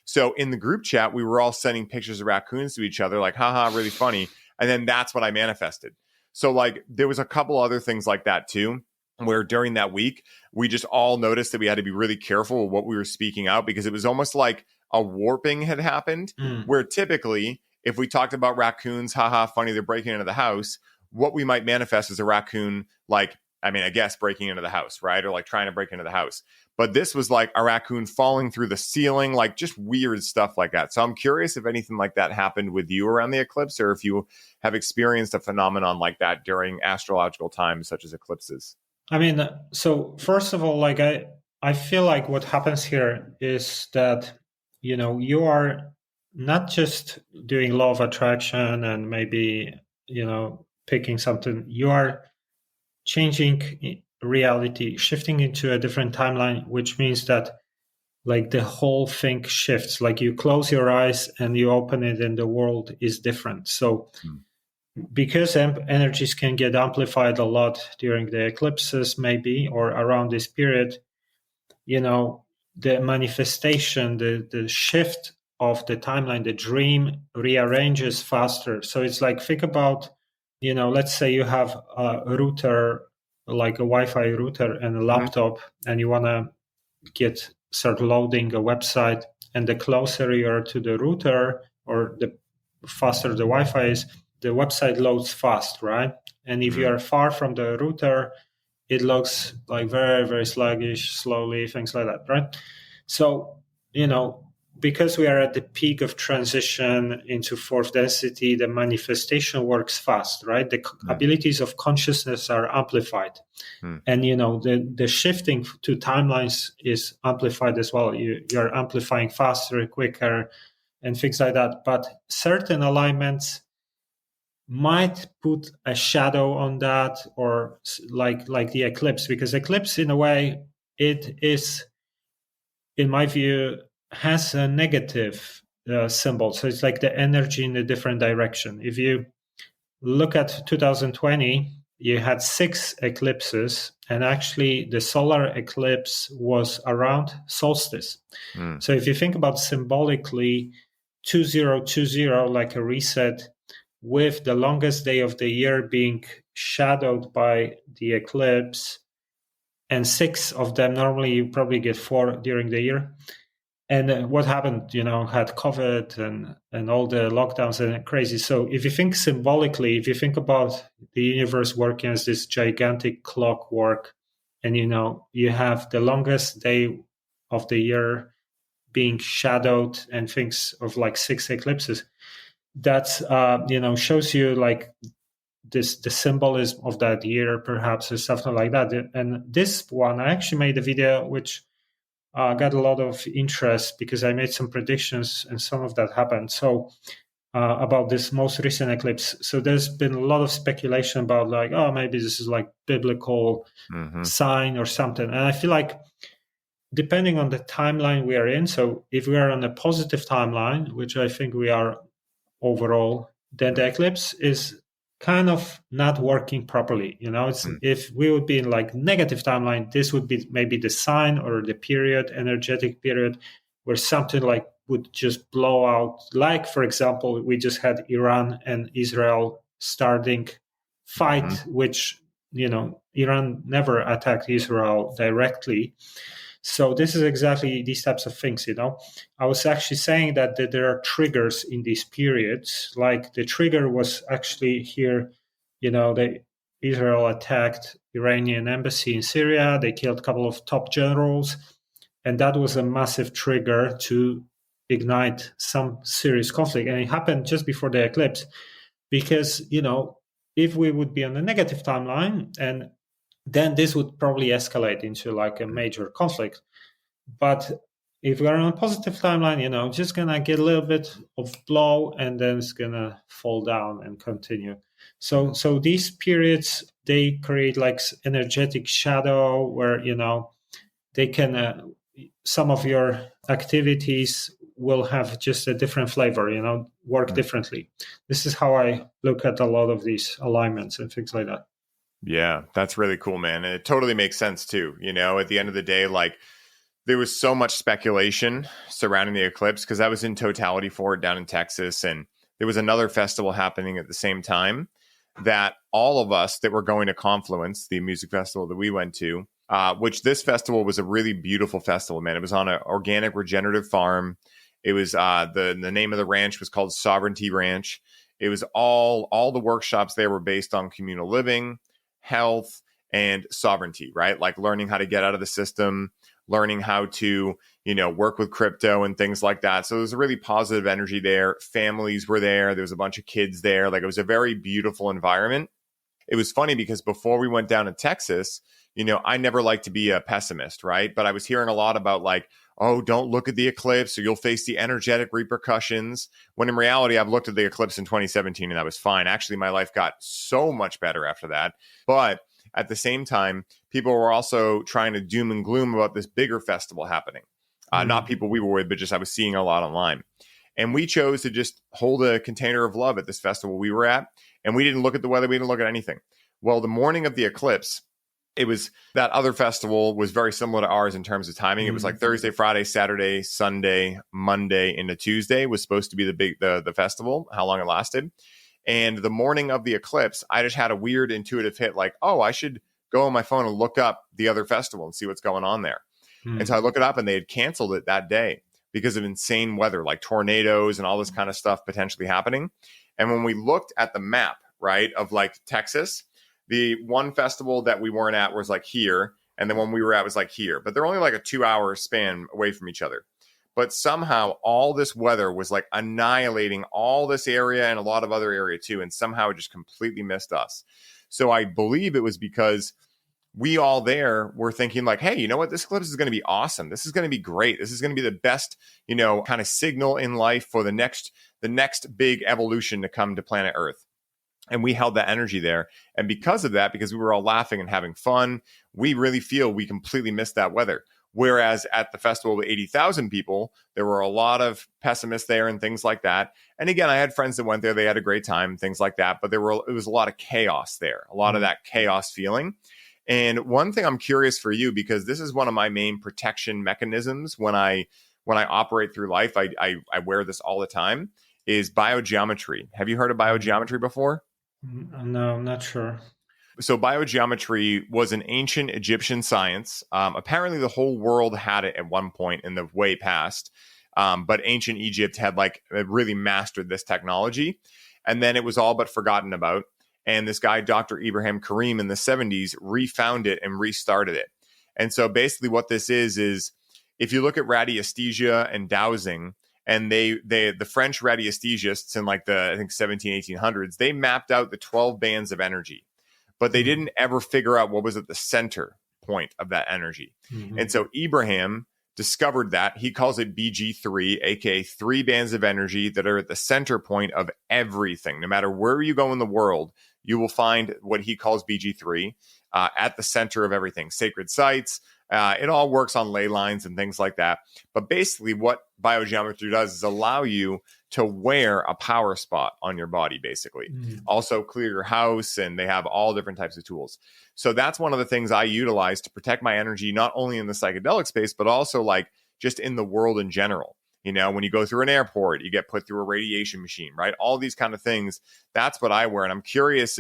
So in the group chat, we were all sending pictures of raccoons to each other, like, haha, really funny. And then that's what I manifested. So like, there was a couple other things like that too, where during that week, we just all noticed that we had to be really careful with what we were speaking out, because it was almost like a warping had happened, where typically if we talked about raccoons, haha, funny, they're breaking into the house, what we might manifest is a raccoon, like, I guess breaking into the house, right? Or like trying to break into the house. But this was like a raccoon falling through the ceiling, like just weird stuff like that. So I'm curious if anything like that happened with you around the eclipse, or if you have experienced a phenomenon like that during astrological times, such as eclipses. So first of all, like I feel like what happens here is that, you are not just doing law of attraction and maybe, picking something, you are changing reality, shifting into a different timeline, which means that like the whole thing shifts. Like you close your eyes and you open it and the world is different. So because energies can get amplified a lot during the eclipses maybe, or around this period, the manifestation, the shift of the timeline, the dream rearranges faster. So it's like, think about, let's say you have a router, like a Wi-Fi router and a laptop, and you want to start loading a website, and the closer you are to the router, or the faster the Wi-Fi is, the website loads fast, right? And if you are far from the router, it looks like very, very sluggish, slowly, things like that, right? So, because we are at the peak of transition into fourth density, the manifestation works fast, right? The abilities of consciousness are amplified. And, the shifting to timelines is amplified as well. You're amplifying faster, quicker, and things like that. But certain alignments might put a shadow on that, or like the eclipse, because eclipse, in a way, it is, in my view, has a negative symbol. So it's like the energy in a different direction. If you look at 2020, you had 6 eclipses, and actually the solar eclipse was around solstice. So if you think about symbolically 2020, like a reset, with the longest day of the year being shadowed by the eclipse, and 6 of them, normally you probably get 4 during the year. And what happened, had COVID and all the lockdowns and crazy. So if you think symbolically, if you think about the universe working as this gigantic clockwork, and you have the longest day of the year being shadowed, and things of like 6 eclipses, that's shows you like the symbolism of that year, perhaps, or something like that. And this one, I actually made a video which got a lot of interest because I made some predictions and some of that happened. So about this most recent eclipse. So there's been a lot of speculation about like, oh, maybe this is like biblical sign or something. And I feel like depending on the timeline we are in, so if we are on a positive timeline, which I think we are overall, then the eclipse is kind of not working properly. It's if we would be in like negative timeline, this would be maybe the sign or the period, energetic period, where something like would just blow out. Like, for example, we just had Iran and Israel starting fight, which, Iran never attacked Israel directly. So this is exactly these types of things, I was actually saying that there are triggers in these periods. Like the trigger was actually here, Israel attacked Iranian embassy in Syria. They killed a couple of top generals. And that was a massive trigger to ignite some serious conflict. And it happened just before the eclipse because, if we would be on a negative timeline, and then this would probably escalate into like a major conflict. But if we're on a positive timeline, just gonna get a little bit of blow and then it's gonna fall down and continue. So these periods, they create like energetic shadow where, they can, some of your activities will have just a different flavor, work differently. This is how I look at a lot of these alignments and things like that. Yeah, that's really cool, man. And it totally makes sense too. At the end of the day, like there was so much speculation surrounding the eclipse because I was in totality for it down in Texas. And there was another festival happening at the same time that all of us that were going to Confluence, the music festival that we went to, which this festival was a really beautiful festival, man. It was on an organic regenerative farm. It was the name of the ranch was called Sovereignty Ranch. It was all the workshops there were based on communal living, health, and sovereignty, right? Like learning how to get out of the system, learning how to, work with crypto and things like that. So there was a really positive energy there. Families were there. There was a bunch of kids there. Like it was a very beautiful environment. It was funny because before we went down to Texas, I never like to be a pessimist, right? But I was hearing a lot about like, oh, don't look at the eclipse or you'll face the energetic repercussions. When in reality, I've looked at the eclipse in 2017 and that was fine. Actually, my life got so much better after that. But at the same time, people were also trying to doom and gloom about this bigger festival happening. Not people we were with, but just I was seeing a lot online. And we chose to just hold a container of love at this festival we were at. And we didn't look at the weather. We didn't look at anything. Well, the morning of the eclipse, it was that other festival was very similar to ours in terms of timing. It was like Thursday, Friday, Saturday, Sunday, Monday into Tuesday was supposed to be the festival, how long it lasted. And the morning of the eclipse, I just had a weird intuitive hit like, oh, I should go on my phone and look up the other festival and see what's going on there. And so I look it up and they had canceled it that day because of insane weather, like tornadoes and all this kind of stuff potentially happening. And when we looked at the map, right, of like Texas, the one festival that we weren't at was like here. And the one we were at was like here. But they're only like a 2-hour span away from each other. But somehow all this weather was like annihilating all this area and a lot of other area too. And somehow it just completely missed us. So I believe it was because we all there were thinking like, hey, you know what? This eclipse is going to be awesome. This is going to be great. This is going to be the best, kind of signal in life for the next big evolution to come to planet Earth. And we held that energy there. And because of that, because we were all laughing and having fun, we really feel we completely missed that weather. Whereas at the festival with 80,000 people, there were a lot of pessimists there and things like that. And again, I had friends that went there. They had a great time, things like that. But it was a lot of chaos there, a lot of that chaos feeling. And one thing I'm curious for you, because this is one of my main protection mechanisms when I operate through life, I wear this all the time, is biogeometry. Have you heard of biogeometry before? No, I'm not sure. So biogeometry was an ancient Egyptian science. Apparently the whole world had it at one point in the way past. But ancient Egypt had really mastered this technology. And then it was all but forgotten about. And this guy, Dr. Ibrahim Karim, in the 70s, refound it and restarted it. And so basically what this is if you look at radiesthesia and dowsing, and the French radiesthesists in I think 1800s, they mapped out the 12 bands of energy. But they didn't ever figure out what was at the center point of that energy. Mm-hmm. And so Ibrahim discovered that. He calls it BG3, aka 3 bands of energy that are at the center point of everything. No matter where you go in the world, you will find what he calls BG3 at the center of everything. Sacred sites. It all works on ley lines and things like that. But basically what biogeometry does is allow you to wear a power spot on your body, basically. Also clear your house, and they have all different types of tools. So that's one of the things I utilize to protect my energy, not only in the psychedelic space, but also just in the world in general. When you go through an airport, you get put through a radiation machine, right? All these kind of things. That's what I wear. And I'm curious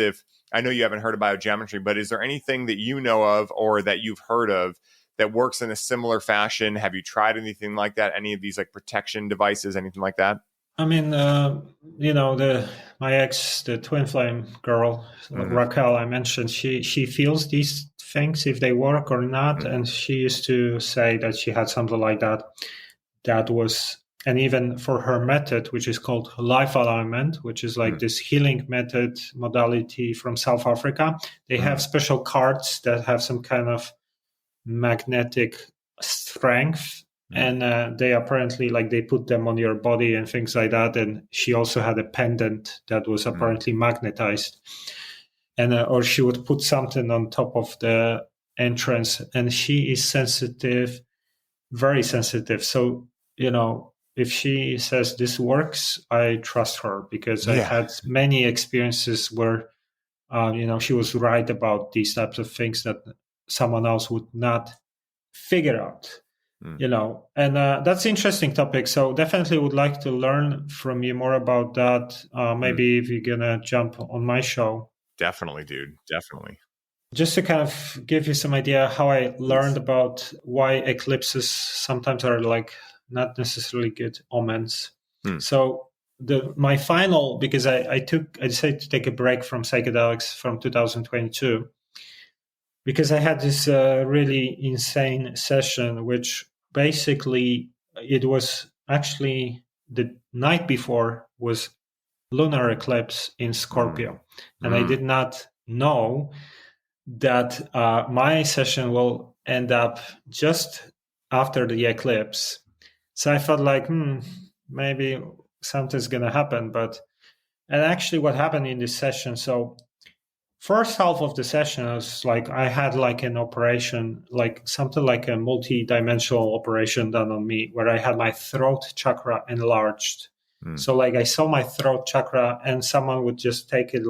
I know you haven't heard of biogeometry, but is there anything that you know of or that you've heard of that works in a similar fashion? Have you tried anything like that? Any of these protection devices, anything like that? I mean, my ex, the twin flame girl, Raquel, I mentioned, she feels these things if they work or not. And she used to say that she had something like that. That was, and even for her method, which is called life alignment, which is this healing method modality from South Africa. They have special cards that have some kind of magnetic strength. And they apparently they put them on your body and things like that. And she also had a pendant that was apparently magnetized. And or she would put something on top of the entrance. And she is sensitive, very sensitive. So, if she says this works, I trust her because I had many experiences where, she was right about these types of things that someone else would not figure out. And that's an interesting topic. So definitely would like to learn from you more about that. Maybe if you're going to jump on my show. Definitely, dude. Definitely. Just to kind of give you some idea how I learned about why eclipses sometimes are not necessarily good omens. So my final, because I decided to take a break from psychedelics from 2022, because I had this really insane session, which basically it was actually the night before was lunar eclipse in Scorpio. And I did not know that my session will end up just after the eclipse. So I felt maybe something's going to happen. And actually what happened in this session, so first half of the session was I had an operation, something like a multi-dimensional operation done on me where I had my throat chakra enlarged. So I saw my throat chakra and someone would just take it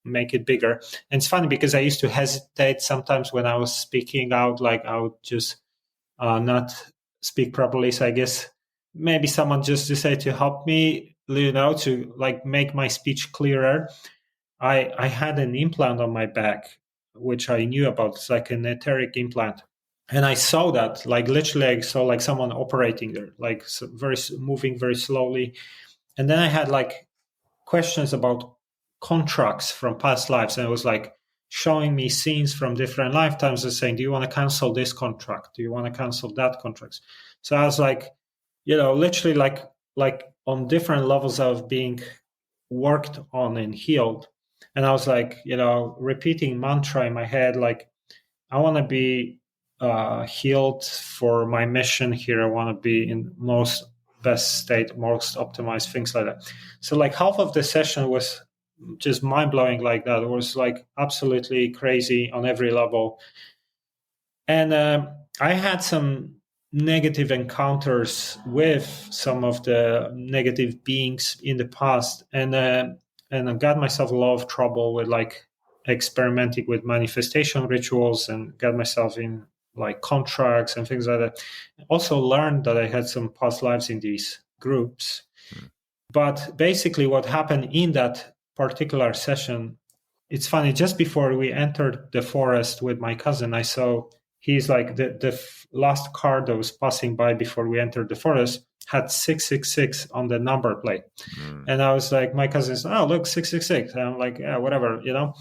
make it bigger. And it's funny because I used to hesitate sometimes when I was speaking out, I would just not speak properly. So I guess maybe someone just decided to help me, to make my speech clearer. I had an implant on my back, which I knew about. It's an etheric implant. And I saw that, literally I saw someone operating there, moving very slowly. And then I had questions about contracts from past lives. And it was showing me scenes from different lifetimes and saying, do you want to cancel this contract? Do you want to cancel that contract? So I was literally on different levels of being worked on and healed. And I was repeating mantra in my head, I want to be healed for my mission here. I want to be in most best state, most optimized, things like that. So half of the session was just mind blowing like that. It was absolutely crazy on every level. And I had some negative encounters with some of the negative beings in the past, and I got myself a lot of trouble with like experimenting with manifestation rituals, and got myself in like contracts and things like that. Also learned that I had some past lives in these groups. But basically what happened in that particular session, it's funny, just before we entered the forest with my cousin, I saw he's like the last car that was passing by before we entered the forest had 666 on the number plate. And I was like, my cousin's, oh, look, 666. And I'm like, yeah, whatever, you know.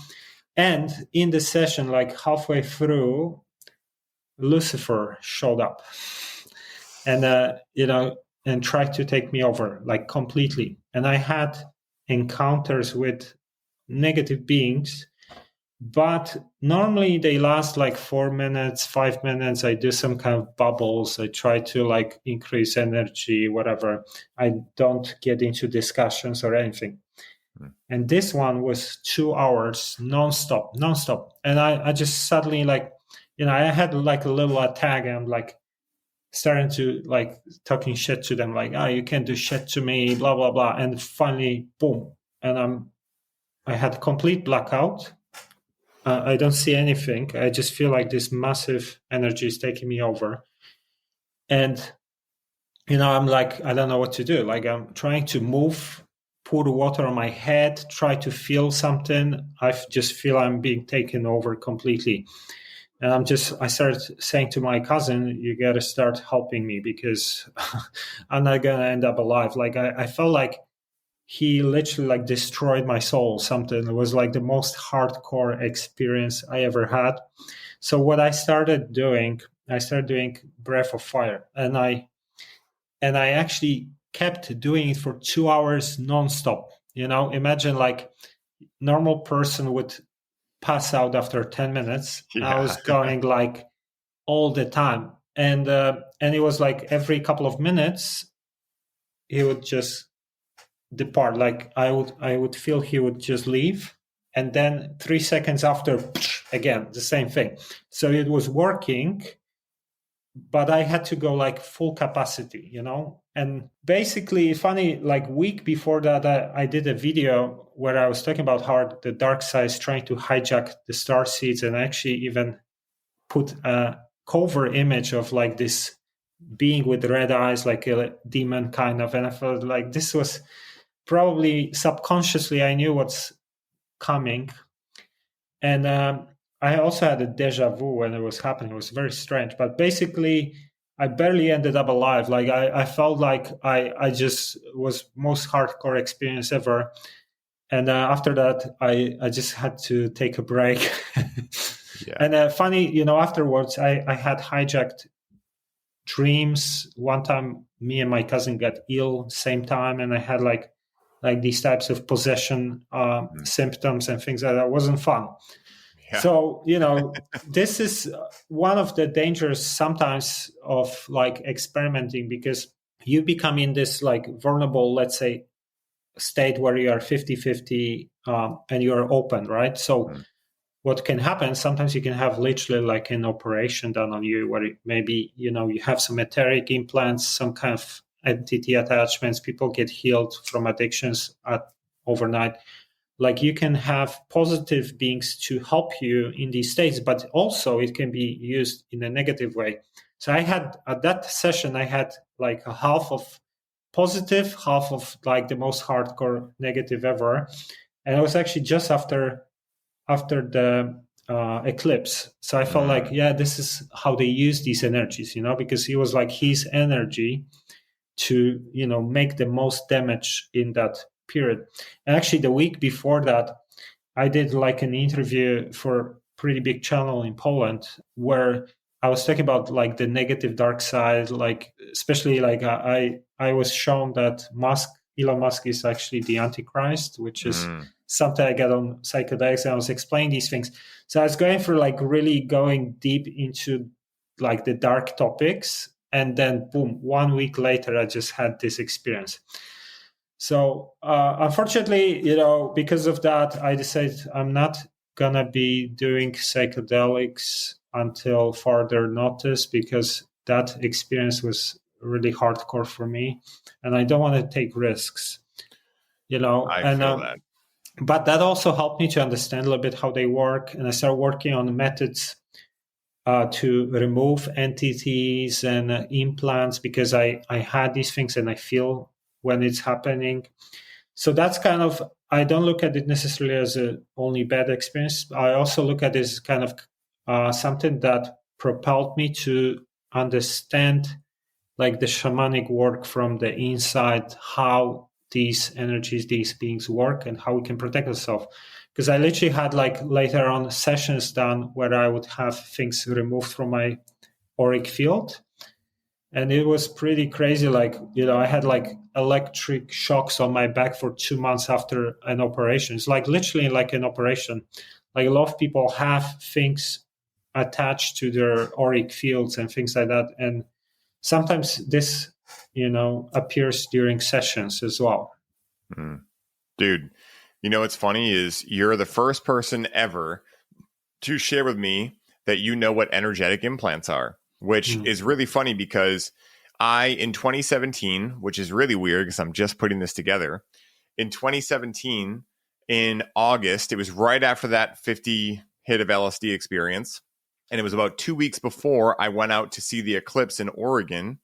And in the session, like halfway through, Lucifer showed up and, you know, and tried to take me over like completely. And I had encounters with negative beings, but normally they last like 4 minutes, 5 minutes. I do some kind of bubbles. I try to like increase energy, whatever. I don't get into discussions or anything. And this one was 2 hours nonstop. And I just suddenly like, you know, I had like a little attack, and I'm like starting to like talking shit to them, like, oh, you can't do shit to me, blah, blah, blah. And finally, boom. And I had complete blackout. I don't see anything. I just feel like this massive energy is taking me over. And, you know, I'm like, I don't know what to do. Like I'm trying to move, pour water on my head, try to feel something. I just feel I'm being taken over completely. And I started saying to my cousin, you got to start helping me because I'm not going to end up alive. Like I felt like he literally like destroyed my soul, something. It was like the most hardcore experience I ever had. So what I started doing breath of fire. And I actually kept doing it for 2 hours nonstop. You know, imagine like normal person would pass out after 10 minutes. Yeah. I was going like all the time. And it was like every couple of minutes, he would just depart. Like I would feel he would just leave. And then 3 seconds after, again, the same thing. So it was working, but I had to go like full capacity, you know? And basically, funny, like week before that, I did a video where I was talking about how the dark side is trying to hijack the star seeds, and actually even put a cover image of like this being with red eyes, like a demon kind of. And I felt like this was probably subconsciously, I knew what's coming. And I also had a deja vu when it was happening. It was very strange, but basically I barely ended up alive. Like I felt like I just was most hardcore experience ever. And after that, I just had to take a break. Yeah. And funny, you know, afterwards I had hijacked dreams. One time me and my cousin got ill same time, and I had like these types of possession symptoms and things like that. It wasn't fun. Yeah. So, you know, this is one of the dangers sometimes of like experimenting, because you become in this like vulnerable, let's say, state where you are 50-50 and you're open, right? So what can happen, sometimes you can have literally like an operation done on you where maybe, you know, you have some etheric implants, some kind of entity attachments, people get healed from addictions overnight. Like you can have positive beings to help you in these states, but also it can be used in a negative way. So I had at that session, I had like a half of positive, half of like the most hardcore negative ever. And it was actually just after the eclipse. So I felt like, yeah, this is how they use these energies, you know, because it was like his energy to, you know, make the most damage in that period. And actually the week before that, I did like an interview for a pretty big channel in Poland where I was talking about like the negative dark side, like especially like I was shown that Elon Musk is actually the Antichrist, which is something I got on Psychedelics, and I was explaining these things. So I was going for like really going deep into like the dark topics, and then boom, 1 week later, I just had this experience. So unfortunately, you know, because of that, I decided I'm not gonna be doing psychedelics until further notice, because that experience was really hardcore for me, and I don't want to take risks, I feel that. But that also helped me to understand a little bit how they work, and I started working on methods to remove entities and implants, because I had these things and I feel when it's happening. So that's kind of, I don't look at it necessarily as a only bad experience. I also look at it as kind of something that propelled me to understand like the shamanic work from the inside, how these energies, these beings work, and how we can protect ourselves. Because I literally had like later on sessions done where I would have things removed from my auric field. And it was pretty crazy. Like, I had like electric shocks on my back for 2 months after an operation. It's like literally like an operation. Like a lot of people have things attached to their auric fields and things like that. And sometimes this, appears during sessions as well. Dude, what's funny is you're the first person ever to share with me that you know what energetic implants are, which is really funny because in 2017, which is really weird because I'm just putting this together, in 2017, in August, it was right after that 50 hit of LSD experience. And it was about 2 weeks before I went out to see the eclipse in Oregon,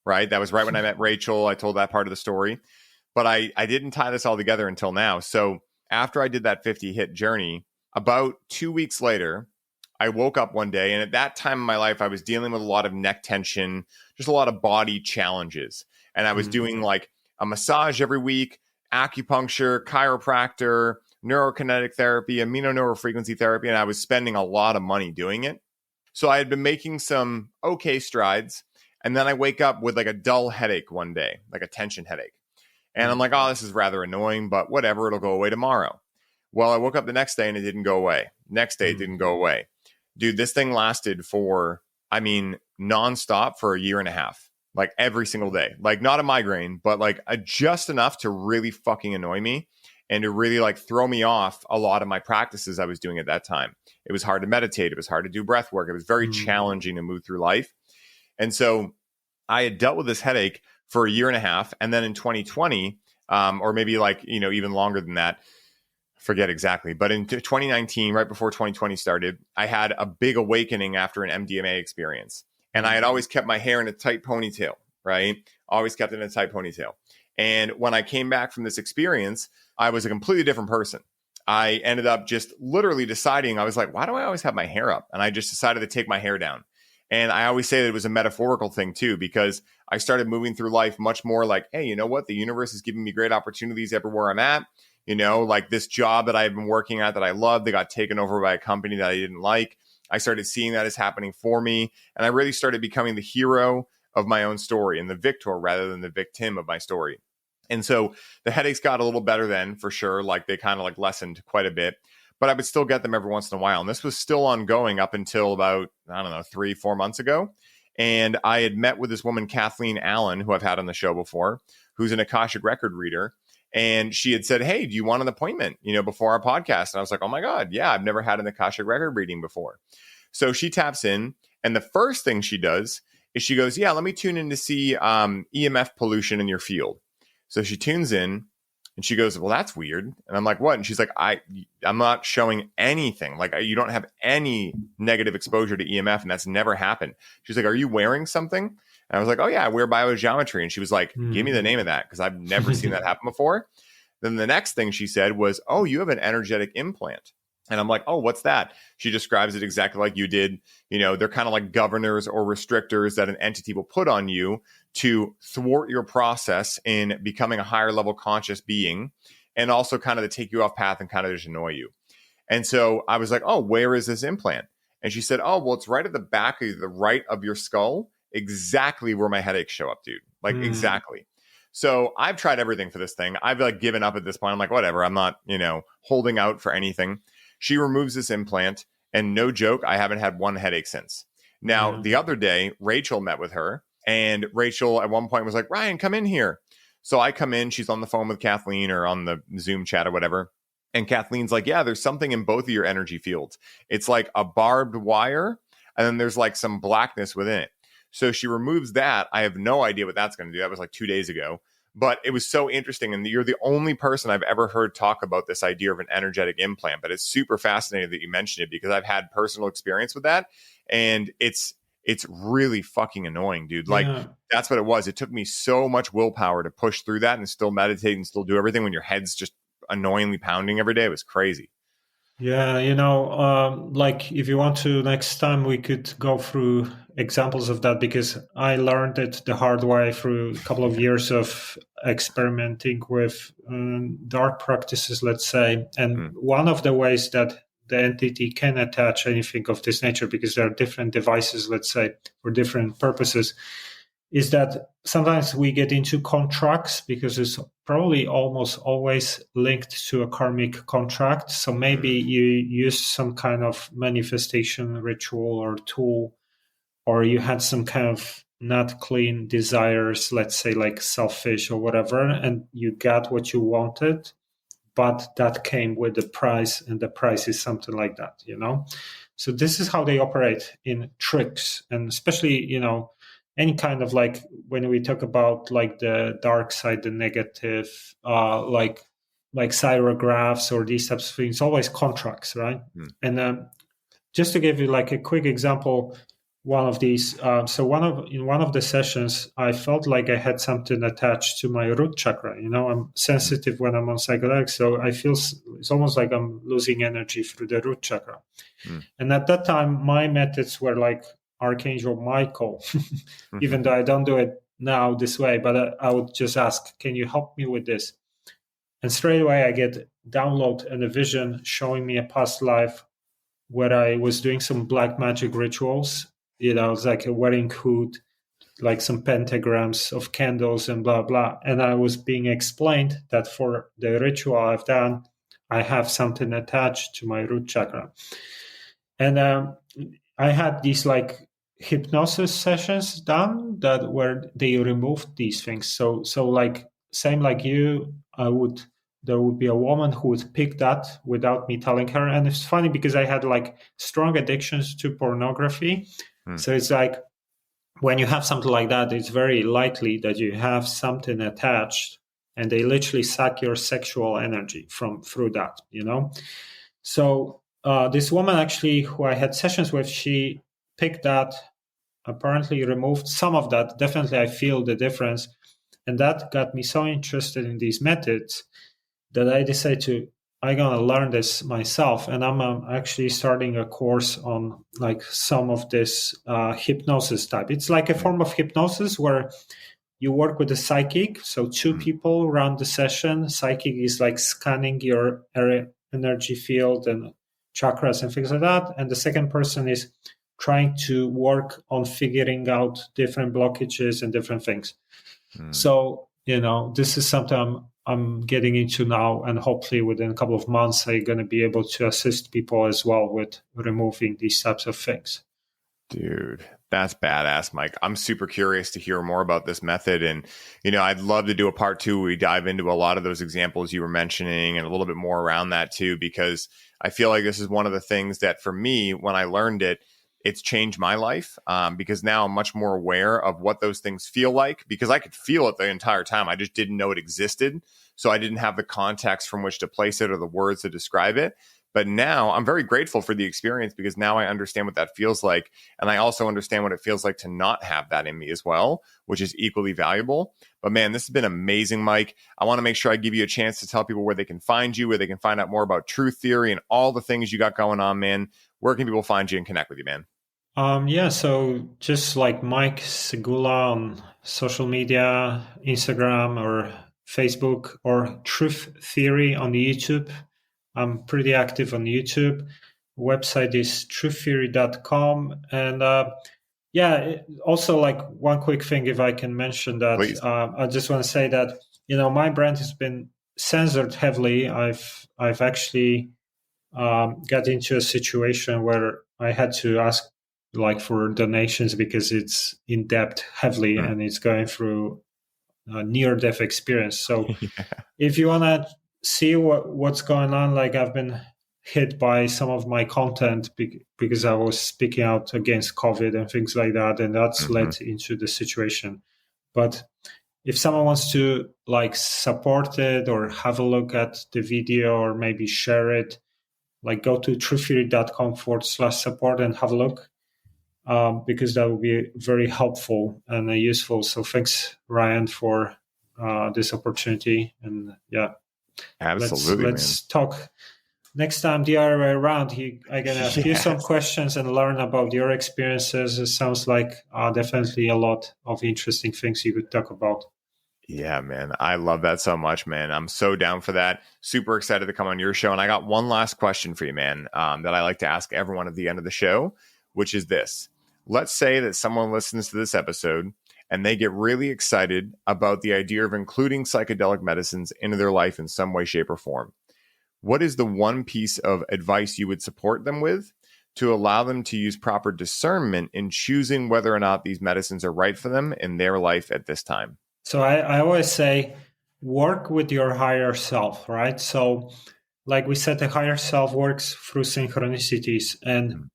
right? That was right when I met Rachel. I told that part of the story. But I didn't tie this all together until now. So after I did that 50 hit journey, about 2 weeks later, I woke up one day. And at that time in my life, I was dealing with a lot of neck tension, just a lot of body challenges. And I was doing like a massage every week, acupuncture, chiropractor, neurokinetic therapy, amino-neurofrequency therapy. And I was spending a lot of money doing it. So I had been making some okay strides. And then I wake up with like a dull headache one day, like a tension headache. And I'm like, oh, this is rather annoying, but whatever, it'll go away tomorrow. Well, I woke up the next day and it didn't go away. Next day, it didn't go away. Dude, this thing lasted for, nonstop for a year and a half, like every single day. Like not a migraine, but like just enough to really fucking annoy me and to really like throw me off a lot of my practices I was doing at that time. It was hard to meditate. It was hard to do breath work. It was very challenging to move through life. And so I had dealt with this headache for a year and a half. And then in 2020, or maybe like, even longer than that, forget exactly. But in 2019, right before 2020 started, I had a big awakening after an MDMA experience. And I had always kept my hair in a tight ponytail, right? Always kept it in a tight ponytail. And when I came back from this experience, I was a completely different person. I ended up just literally deciding, I was like, why do I always have my hair up? And I just decided to take my hair down. And I always say that it was a metaphorical thing too, because I started moving through life much more like, hey, you know what? The universe is giving me great opportunities everywhere I'm at. Like this job that I've been working at that I love, that got taken over by a company that I didn't like. I started seeing that as happening for me. And I really started becoming the hero of my own story and the victor rather than the victim of my story. And so the headaches got a little better then for sure. Like they kind of like lessened quite a bit. But I would still get them every once in a while. And this was still ongoing up until about, 3-4 months ago. And I had met with this woman, Kathleen Allen, who I've had on the show before, who's an Akashic record reader. And she had said, hey, do you want an appointment, before our podcast? And I was like, oh my God, yeah, I've never had an Akashic record reading before. So she taps in. And the first thing she does is she goes, yeah, let me tune in to see EMF pollution in your field. So she tunes in. And she goes, well, that's weird. And I'm like, what? And she's like, I'm not showing anything. Like, you don't have any negative exposure to EMF, and that's never happened. She's like, are you wearing something? And I was like, oh, yeah, I wear Biogeometry. And she was like, give me the name of that, because I've never seen that happen before. Then the next thing she said was, oh, you have an energetic implant. And I'm like, oh, what's that? She describes it exactly like you did. They're kind of like governors or restrictors that an entity will put on you to thwart your process in becoming a higher level conscious being, and also kind of to take you off path and kind of just annoy you. And so I was like, oh, where is this implant? And she said, oh, well, it's right at the back of the right of your skull, exactly where my headaches show up, dude. Like exactly. So I've tried everything for this thing. I've like given up at this point. I'm like, whatever. I'm not, holding out for anything. She removes this implant, and no joke, I haven't had one headache since. Now, the other day, Rachel met with her, and Rachel at one point was like, Ryan, come in here. So I come in, she's on the phone with Kathleen or on the Zoom chat or whatever. And Kathleen's like, yeah, there's something in both of your energy fields. It's like a barbed wire and then there's like some blackness within it. So she removes that. I have no idea what that's going to do. That was like 2 days ago. But it was so interesting. And you're the only person I've ever heard talk about this idea of an energetic implant. But it's super fascinating that you mentioned it, because I've had personal experience with that. And it's really fucking annoying, dude. Like, that's what it was. It took me so much willpower to push through that and still meditate and still do everything when your head's just annoyingly pounding every day. It was crazy. Yeah, like if you want to, next time we could go through examples of that, because I learned it the hard way through a couple of years of experimenting with dark practices, let's say. And one of the ways that the entity can attach anything of this nature, because there are different devices, let's say, for different purposes, is that sometimes we get into contracts because it's probably almost always linked to a karmic contract. So maybe you use some kind of manifestation ritual or tool, or you had some kind of not clean desires, let's say like selfish or whatever, and you got what you wanted, but that came with the price, and the price is something like that, So this is how they operate in tricks, and especially, any kind of, like, when we talk about like the dark side, the negative, like cyrographs or these types of things, always contracts, right? And just to give you like a quick example, one of these, in one of the sessions, I felt like I had something attached to my root chakra. I'm sensitive when I'm on psychedelics, so I feel it's almost like I'm losing energy through the root chakra. And at that time, my methods were like Archangel Michael, even though I don't do it now this way, but I would just ask, can you help me with this? And straight away I get download and a vision showing me a past life where I was doing some black magic rituals. It's like a wedding hood, like some pentagrams of candles and blah, blah. And I was being explained that for the ritual I've done, I have something attached to my root chakra. And I had these like hypnosis sessions done that where they removed these things. So like same like you, there would be a woman who would pick that without me telling her. And it's funny because I had like strong addictions to pornography. So it's like when you have something like that, it's very likely that you have something attached, and they literally suck your sexual energy through that, So this woman actually who I had sessions with, she picked that, apparently removed some of that. Definitely I feel the difference. And that got me so interested in these methods that I decided I'm going to learn this myself. And I'm actually starting a course on like some of this hypnosis type. It's like a form of hypnosis where you work with a psychic. So two people run the session. Psychic is like scanning your energy field and chakras and things like that. And the second person is trying to work on figuring out different blockages and different things. So, this is something I'm getting into now, and hopefully within a couple of months, I'm going to be able to assist people as well with removing these types of things. Dude, that's badass, Mike. I'm super curious to hear more about this method. And, I'd love to do a part 2 where we dive into a lot of those examples you were mentioning and a little bit more around that too, because I feel like this is one of the things that for me, when I learned it, it's changed my life because now I'm much more aware of what those things feel like, because I could feel it the entire time. I just didn't know it existed. So I didn't have the context from which to place it or the words to describe it. But now I'm very grateful for the experience, because now I understand what that feels like. And I also understand what it feels like to not have that in me as well, which is equally valuable. But man, this has been amazing, Mike. I want to make sure I give you a chance to tell people where they can find you, where they can find out more about truth theory and all the things you got going on, man. Where can people find you and connect with you, man? So just like Mike Segula on social media, Instagram or Facebook, or Truth Theory on YouTube. I'm pretty active on YouTube. Website is truththeory.com. And also like one quick thing, if I can mention that, I just want to say that, my brand has been censored heavily. I've actually got into a situation where I had to ask like for donations because it's in debt heavily and it's going through a near-death experience. So if you want to see what's going on, like I've been hit by some of my content because I was speaking out against COVID and things like that, and that's led into the situation. But if someone wants to like support it or have a look at the video or maybe share it, like go to truetheory.com/support and have a look, because that will be very helpful and useful. So thanks, Ryan, for this opportunity. And yeah, Absolutely, let's talk next time the other way around. I can ask you some questions and learn about your experiences. It sounds like definitely a lot of interesting things you could talk about. Yeah, man. I love that so much, man. I'm so down for that. Super excited to come on your show. And I got one last question for you, man, that I like to ask everyone at the end of the show, which is this. Let's say that someone listens to this episode and they get really excited about the idea of including psychedelic medicines into their life in some way, shape, or form. What is the one piece of advice you would support them with to allow them to use proper discernment in choosing whether or not these medicines are right for them in their life at this time? So I always say, work with your higher self, right? So like we said, the higher self works through synchronicities, and,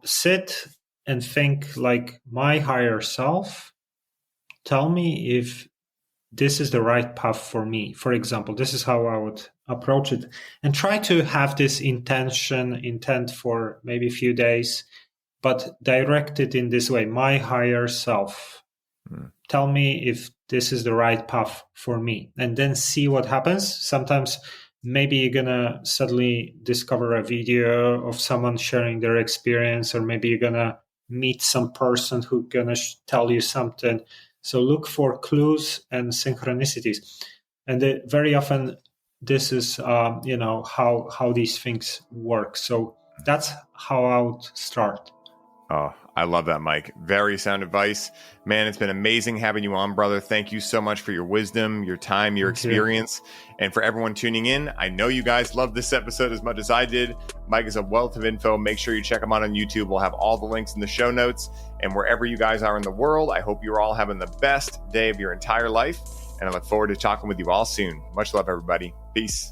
sit and think like, my higher self, tell me if this is the right path for me. For example, this is how I would approach it, and try to have this intent for maybe a few days, but direct it in this way. My higher self, tell me if this is the right path for me, and then see what happens. Sometimes maybe you're going to suddenly discover a video of someone sharing their experience, or maybe you're going to meet some person who's going to tell you something. So look for clues and synchronicities. And very often this is, how these things work. So that's how I would start. Oh, I love that, Mike. Very sound advice. Man, it's been amazing having you on, brother. Thank you so much for your wisdom, your time, your experience. And for everyone tuning in, I know you guys loved this episode as much as I did. Mike is a wealth of info. Make sure you check him out on YouTube. We'll have all the links in the show notes. And wherever you guys are in the world, I hope you're all having the best day of your entire life. And I look forward to talking with you all soon. Much love, everybody. Peace.